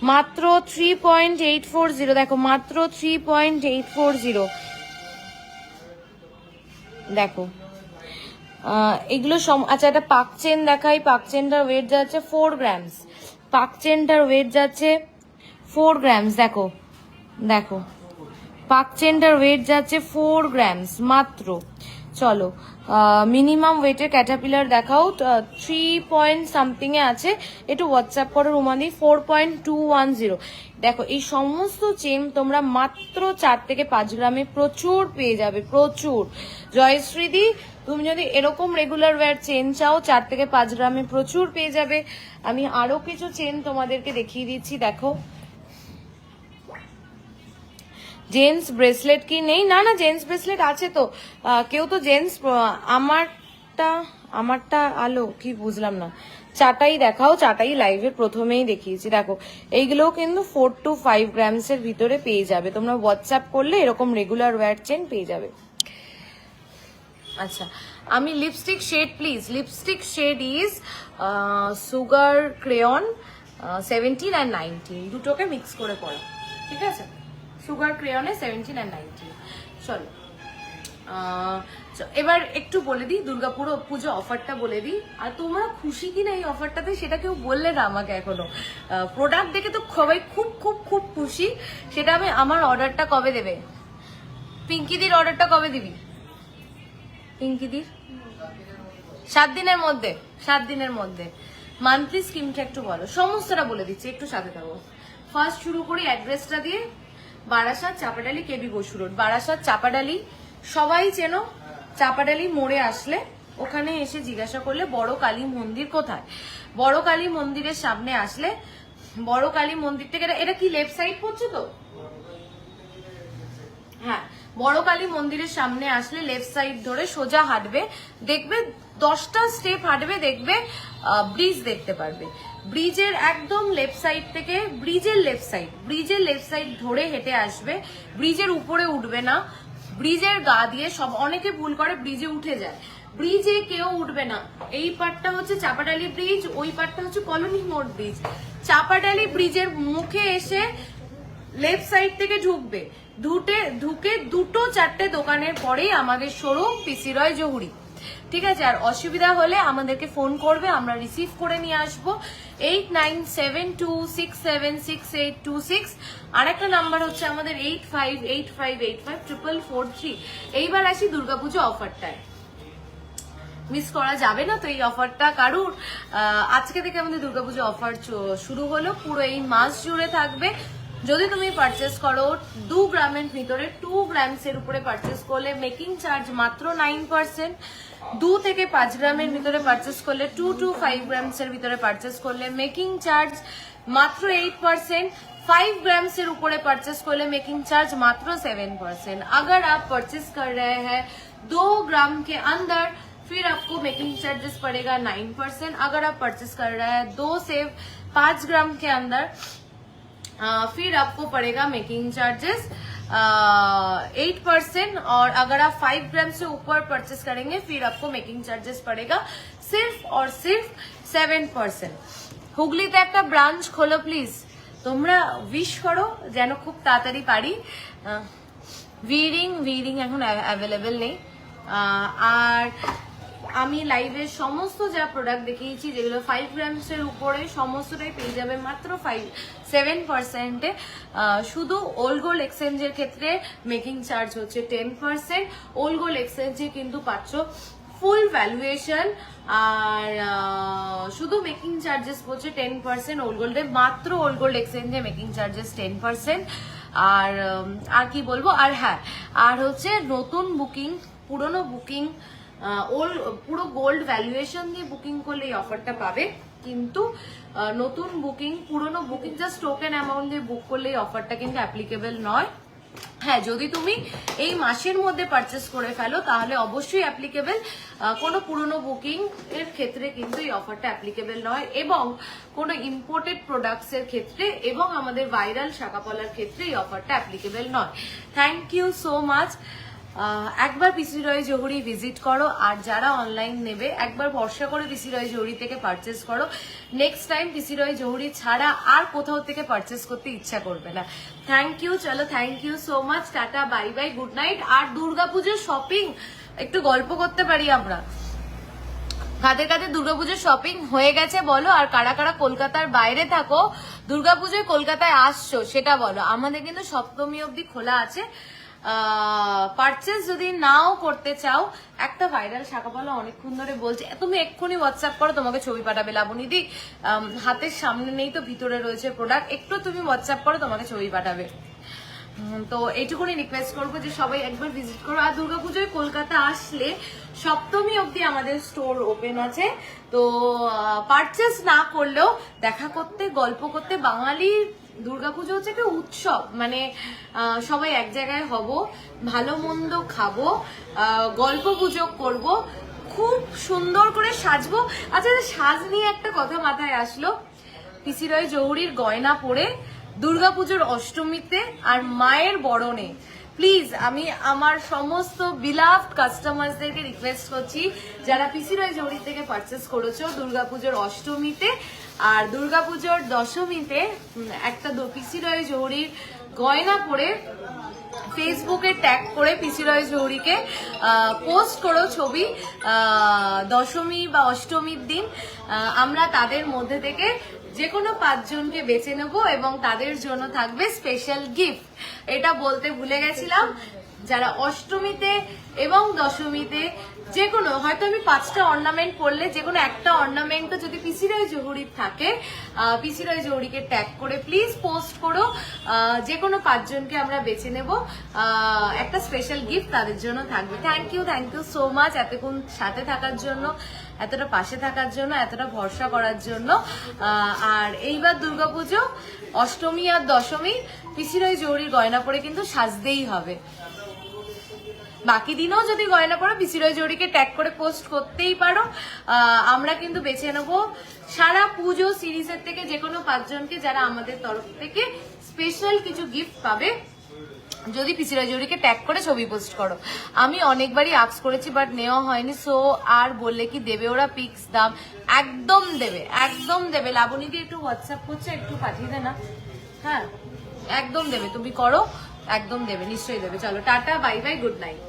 মাত্র 3.840। দেখো মাত্র 3.840। দেখো এগুলো আচ্ছা একটা পাক চেন দেখাই। পাক চেনটার ওয়েট যাচ্ছে 4 গ্রামস। পাক চেনটার ওয়েট যাচ্ছে 4 গ্রামস। দেখো দেখো পাক চেনটার ওয়েট যাচ্ছে 4 গ্রামস মাত্র। চলো মিনিমাম ওয়েটের ক্যাটারপিলার দেখাও, 3 এ আছে, একটু হোয়াটসঅ্যাপ করো রুমাদি। 4.210। দেখো এই সমস্ত চেন তোমরা মাত্র 4 থেকে 5 গ্রামে প্রচুর পেয়ে যাবে, প্রচুর। জয়শ্রীদি তুমি যদি এরকম রেগুলার ওয়্যার চেন চাও 4 থেকে 5 গ্রামে প্রচুর পেয়ে যাবে। আমি আরো কিছু চেন তোমাদেরকে দেখিয়ে দিচ্ছি, দেখো। জেন্টস ব্রেসলেট কি নেই? না না, জেন্টস ব্রেসলেট আছে তো। কেউ তো জেন্টস, আমারটা আলো কি বুঝলাম না। চাটাই দেখাও, চাটাই লাইভে প্রথমেই দেখিয়েছি। দেখো এইগুলোও কিন্তু 4 to 5 গ্রামসের ভিতরে পেয়ে যাবে, তোমরা হোয়াটসঅ্যাপ করলে এরকম রেগুলার ওয়্যার চেন পেয়ে যাবে। আচ্ছা, আমি lipstick shade please, lipstick shade is sugar crayon 17 and 19 দুটোকে মিক্স করে পড়া, ঠিক আছে? সুগার ক্রেয়নে 17 and 19। চলো এবার একটু বলে দিই দুর্গাপুর পুজো অফারটা বলে দিই। আর তোমরা খুশি কিনা এই অফারটাতে সেটা কেউ বললে না আমাকে এখনো। প্রোডাক্ট দেখে তো সবাই খুব খুব খুব খুশি। সেটা আমি, আমার অর্ডারটা কবে দেবে? পিঙ্কিদির অর্ডারটা কবে দিবি? পিঙ্কিদির 7 দিনের মধ্যে, 7 দিনের মধ্যে। মান্থলি স্কিমটা একটু বলো, সমস্তটা বলে দিচ্ছি, একটু সাথে থাকো। ফার্স্ট শুরু করি অ্যাড্রেসটা দিয়ে। বারাসাত চাপাডালি, কেবি বসু রোড, বারাসাত চাপাডালি সবাই চেনো। চাপাডালি মোড়ে আসলে ওখানে এসে জিজ্ঞাসা করলে বড় কালী মন্দির কোথায়, বড় কালী মন্দিরের সামনে আসলে, বড় কালী মন্দির থেকে এটা কি লেফট সাইড পড়ছে তো? হ্যাঁ, বড় কালী মন্দিরের সামনে আসলে লেফট সাইড ধরে সোজা হাঁটবে, দেখবে 10টা স্টেপ হাঁটবে, দেখবে ব্রিজ দেখতে পারবে। ব্রিজের একদম লেফট সাইড থেকে, ব্রিজের লেফট সাইড ধরে হেঁটে আসবে। ব্রিজের উপরে উঠবে না, ব্রিজের গা দিয়ে, সব অনেকে ভুল করে ব্রিজে উঠে যায়, ব্রিজে কেউ উঠবে না। এই পার্টটা হচ্ছে চাপাডালি ব্রিজ, ওই পার্টটা হচ্ছে কলোনি মোড় ব্রিজ। চাপাডালি ব্রিজের মুখে এসে লেফট সাইড থেকে ঢুকবে, ঢুকে 2-4টে দোকানের পরেই আমাদের শোরুম পিসি রয় জহুরি, ঠিক আছে? আর অসুবিধা হলে আমাদেরকে ফোন করবে, আমরা রিসিভ করে নিয়ে আসবো। 8972676826। আর একটা নাম্বার হচ্ছে আমাদের 8585854443। এইবার আসি দুর্গাপুজো অফারটায়, মিস করা যাবে না তো এই অফারটা কারুর। আজকে থেকে আমাদের দুর্গাপুজো অফার শুরু হলো, পুরো এই মাস জুড়ে থাকবে। যদি তুমি পারচেস করো 2 গ্রামের ভিতরে, 2 গ্রামসের উপরে পারচেস করলে মেকিং চার্জ মাত্র 9%। 2 থেকে 5 গ্রামের ভিতরে পারচেস করলে, 2 to 5 গ্রামসের ভিতরে পারচেস করলে মেকিং চার্জ মাত্র 8%। 5 ग्राम्स से ऊपर परचेस कर ले मेकिंग चार्ज मात्र 7%। अगर आप परचेस कर रहे हैं 2 ग्राम के अंदर फिर आपको मेकिंग चार्जेस पड़ेगा 9%। अगर आप परचेस कर रहे हैं 2 से 5 ग्राम के अंदर फिर आपको पड़ेगा मेकिंग चार्जेस 8%। और अगर आप 5 ग्राम से ऊपर परचेस करेंगे फिर आपको मेकिंग चार्जेस पड़ेगा सिर्फ और सिर्फ 7%। हुगली ते एक ब्रांच खोलो प्लिज, তোমরা উইশ করো যেন খুব তাড়াতাড়ি পারি। ভিডিং এখন অ্যাভেলেবেল নেই। আর আমি লাইভে সমস্ত যা প্রোডাক্ট দেখিয়েছি যেগুলো 5 গ্রামসের উপরে সমস্তটাই পেয়ে যাবে মাত্র 7%। শুধু ওল্ড গোল্ড এক্সচেঞ্জের ক্ষেত্রে মেকিং চার্জ হচ্ছে 10%। ওল্ড গোল্ড এক্সচেঞ্জে কিন্তু পাচ্ছ ফুল ভ্যালুয়েশন আর শুধু মেকিং চার্জেস পড়ছে 10%। ওল্ড গোল্ডে মাত্র ওল্ড গোল্ড এক্সচেঞ্জে মেকিং চার্জেস 10%। আর কি বলবো, আর হ্যাঁ, আর হচ্ছে নতুন বুকিং, পুরনো বুকিং, পুরো গোল্ড ভ্যালুয়েশন দিয়ে বুকিং করলে এই অফারটা পাবে। কিন্তু নতুন বুকিং, পুরনো বুকিং জাস্ট টোকেন অ্যামাউন্ট দিয়ে বুক করলে এই অফারটা কিন্তু অ্যাপ্লিকেবল নয়। হ্যাঁ, যদি তুমি এই মাসের মধ্যে পারচেস করে ফেলো তাহলে অবশ্যই অ্যাপ্লিকেবল। কোনো পুরনো বুকিং এর ক্ষেত্রে কিন্তু এই অফারটা অ্যাপ্লিকেবল নয়, এবং কোনো ইম্পোর্টেড প্রোডাক্টস এর ক্ষেত্রে এবং আমাদের ভাইরাল শাকাপলার ক্ষেত্রে এই অফারটা অ্যাপ্লিকেবল নয়। Thank you so much. একবার পিসি রয় জহুরি ভিজিট করো, আর যারা অনলাইন নেবে একবার ভরসা করে পিসি রয় জহুরি থেকে পারচেস করো। নেক্সট টাইম পিসি রয় জহুরি ছাড়া আর কোথাও থেকে পারচেস করতে ইচ্ছা করবে না। থ্যাংক ইউ, চলো thank you so much, tata, bye bye, good night. আর দুর্গাপুজোর শপিং একটু গল্প করতে পারি আমরা, কাদের কাদের দুর্গাপুজোর শপিং হয়ে গেছে বলো, আর কারা কারা কলকাতার বাইরে থাকো দুর্গাপুজোয় কলকাতায় আসছো সেটা বলো। আমাদের কিন্তু সপ্তমী অবধি খোলা আছে, পারচেস যদি নাও করতে চাও, একটা ভাইরাল শাখাপালা অনেকক্ষণ ধরে বলছে তুমি এক্ষুনি হোয়াটসঅ্যাপ করো, তোমাকে ছবি পাঠাবে। লাবণীদি হাতের সামনে নেই তো ভিতরে রয়েছে প্রোডাক্ট, একটু তুমি হোয়াটসঅ্যাপ করো, তোমাকে ছবি পাঠাবে। তো এইটুকুনি রিকোয়েস্ট করবো যে সবাই একবার ভিজিট করো। আর দুর্গাপুজোয় কলকাতা আসলে সপ্তমী অবধি আমাদের স্টোর ওপেন আছে, তো পারচেস না করলেও দেখা করতে, গল্প করতে, বাঙালির দুর্গাপুজো হচ্ছে একটা উৎসব, মানে সবাই এক জায়গায় হব, ভালো মন্দ খাবো, গল্প গুজব করবো, খুব সুন্দর করে সাজবো। আচ্ছা, সাজ নিয়ে একটা কথা মাথায় আসলো, পিসি রয় জহুরির গয়না পরে দুর্গাপুজোর অষ্টমীতে আর মায়ের বরণে প্লিজ আমি আমার সমস্ত বিলাভড কাস্টমারদেরকে রিকোয়েস্ট করছি, যারা পিসি রয় জহুরি থেকে পারচেস করেছো দুর্গাপুজোর অষ্টমীতে আর দুর্গাপুজোর দশমীতে একটা পিসি রয় জহুরির গয়না পরে ফেসবুকে ট্যাগ করে পিসি রয় জহুরিকে পোস্ট করো ছবি দশমী বা অষ্টমীর দিন। আমরা তাদের মধ্যে থেকে যে কোনো 5 জনকে বেছে নেব এবং তাদের জন্য থাকবে স্পেশাল গিফট। এটা বলতে ভুলে গেছিলাম, যারা অষ্টমীতে এবং দশমীতে যে কোনো, হয়তো আমি 5টা অর্নামেন্ট পরলে যে কোনো একটা অর্নামেন্টও যদি পিসি রয় জহুরির থাকে, পিসি রয় জহুরিকে ট্যাগ করে প্লিজ পোস্ট করো, যে কোনো 5 জনকে আমরা বেছে নেব, একটা স্পেশাল গিফট তাদের জন্য থাকবে। থ্যাংক ইউ সো মাচ এতক্ষণ সাথে থাকার জন্য, এতটা পাশে থাকার জন্য, এতটা ভরসা করার জন্য। আর এইবার দুর্গাপুজো অষ্টমী আর দশমী পিসি রয় জহুরির গয়না পরে কিন্তু সাজতেই হবে। বাকি দিনেও যদি গয়না পরো পিসি রয় জহুরিকে ট্যাগ করে পোস্ট করতেই পারো। আমরা কিন্তু বেছে নেবো সারা পুজো সিরিজের থেকে যে কোনো 5 জনকে, যারা আমাদের তরফ থেকে স্পেশাল কিছু গিফট পাবে যদি পিসি রয় জহুরিকে ট্যাগ করে ছবি পোস্ট করো। আমি অনেকবারই আক্স করেছি বাট নেওয়া হয়নি, সো আর বললে কি দেবে ওরা পিক্স, দাম একদম দেবে, একদম দেবে। লাবণী দিয়ে একটু হোয়াটসঅ্যাপ করছে, একটু পাঠিয়ে দে না। হ্যাঁ একদম দেবে, তুমি করো, একদম দেবে, নিশ্চয়ই দেবে। চলো tata, bye bye, good night.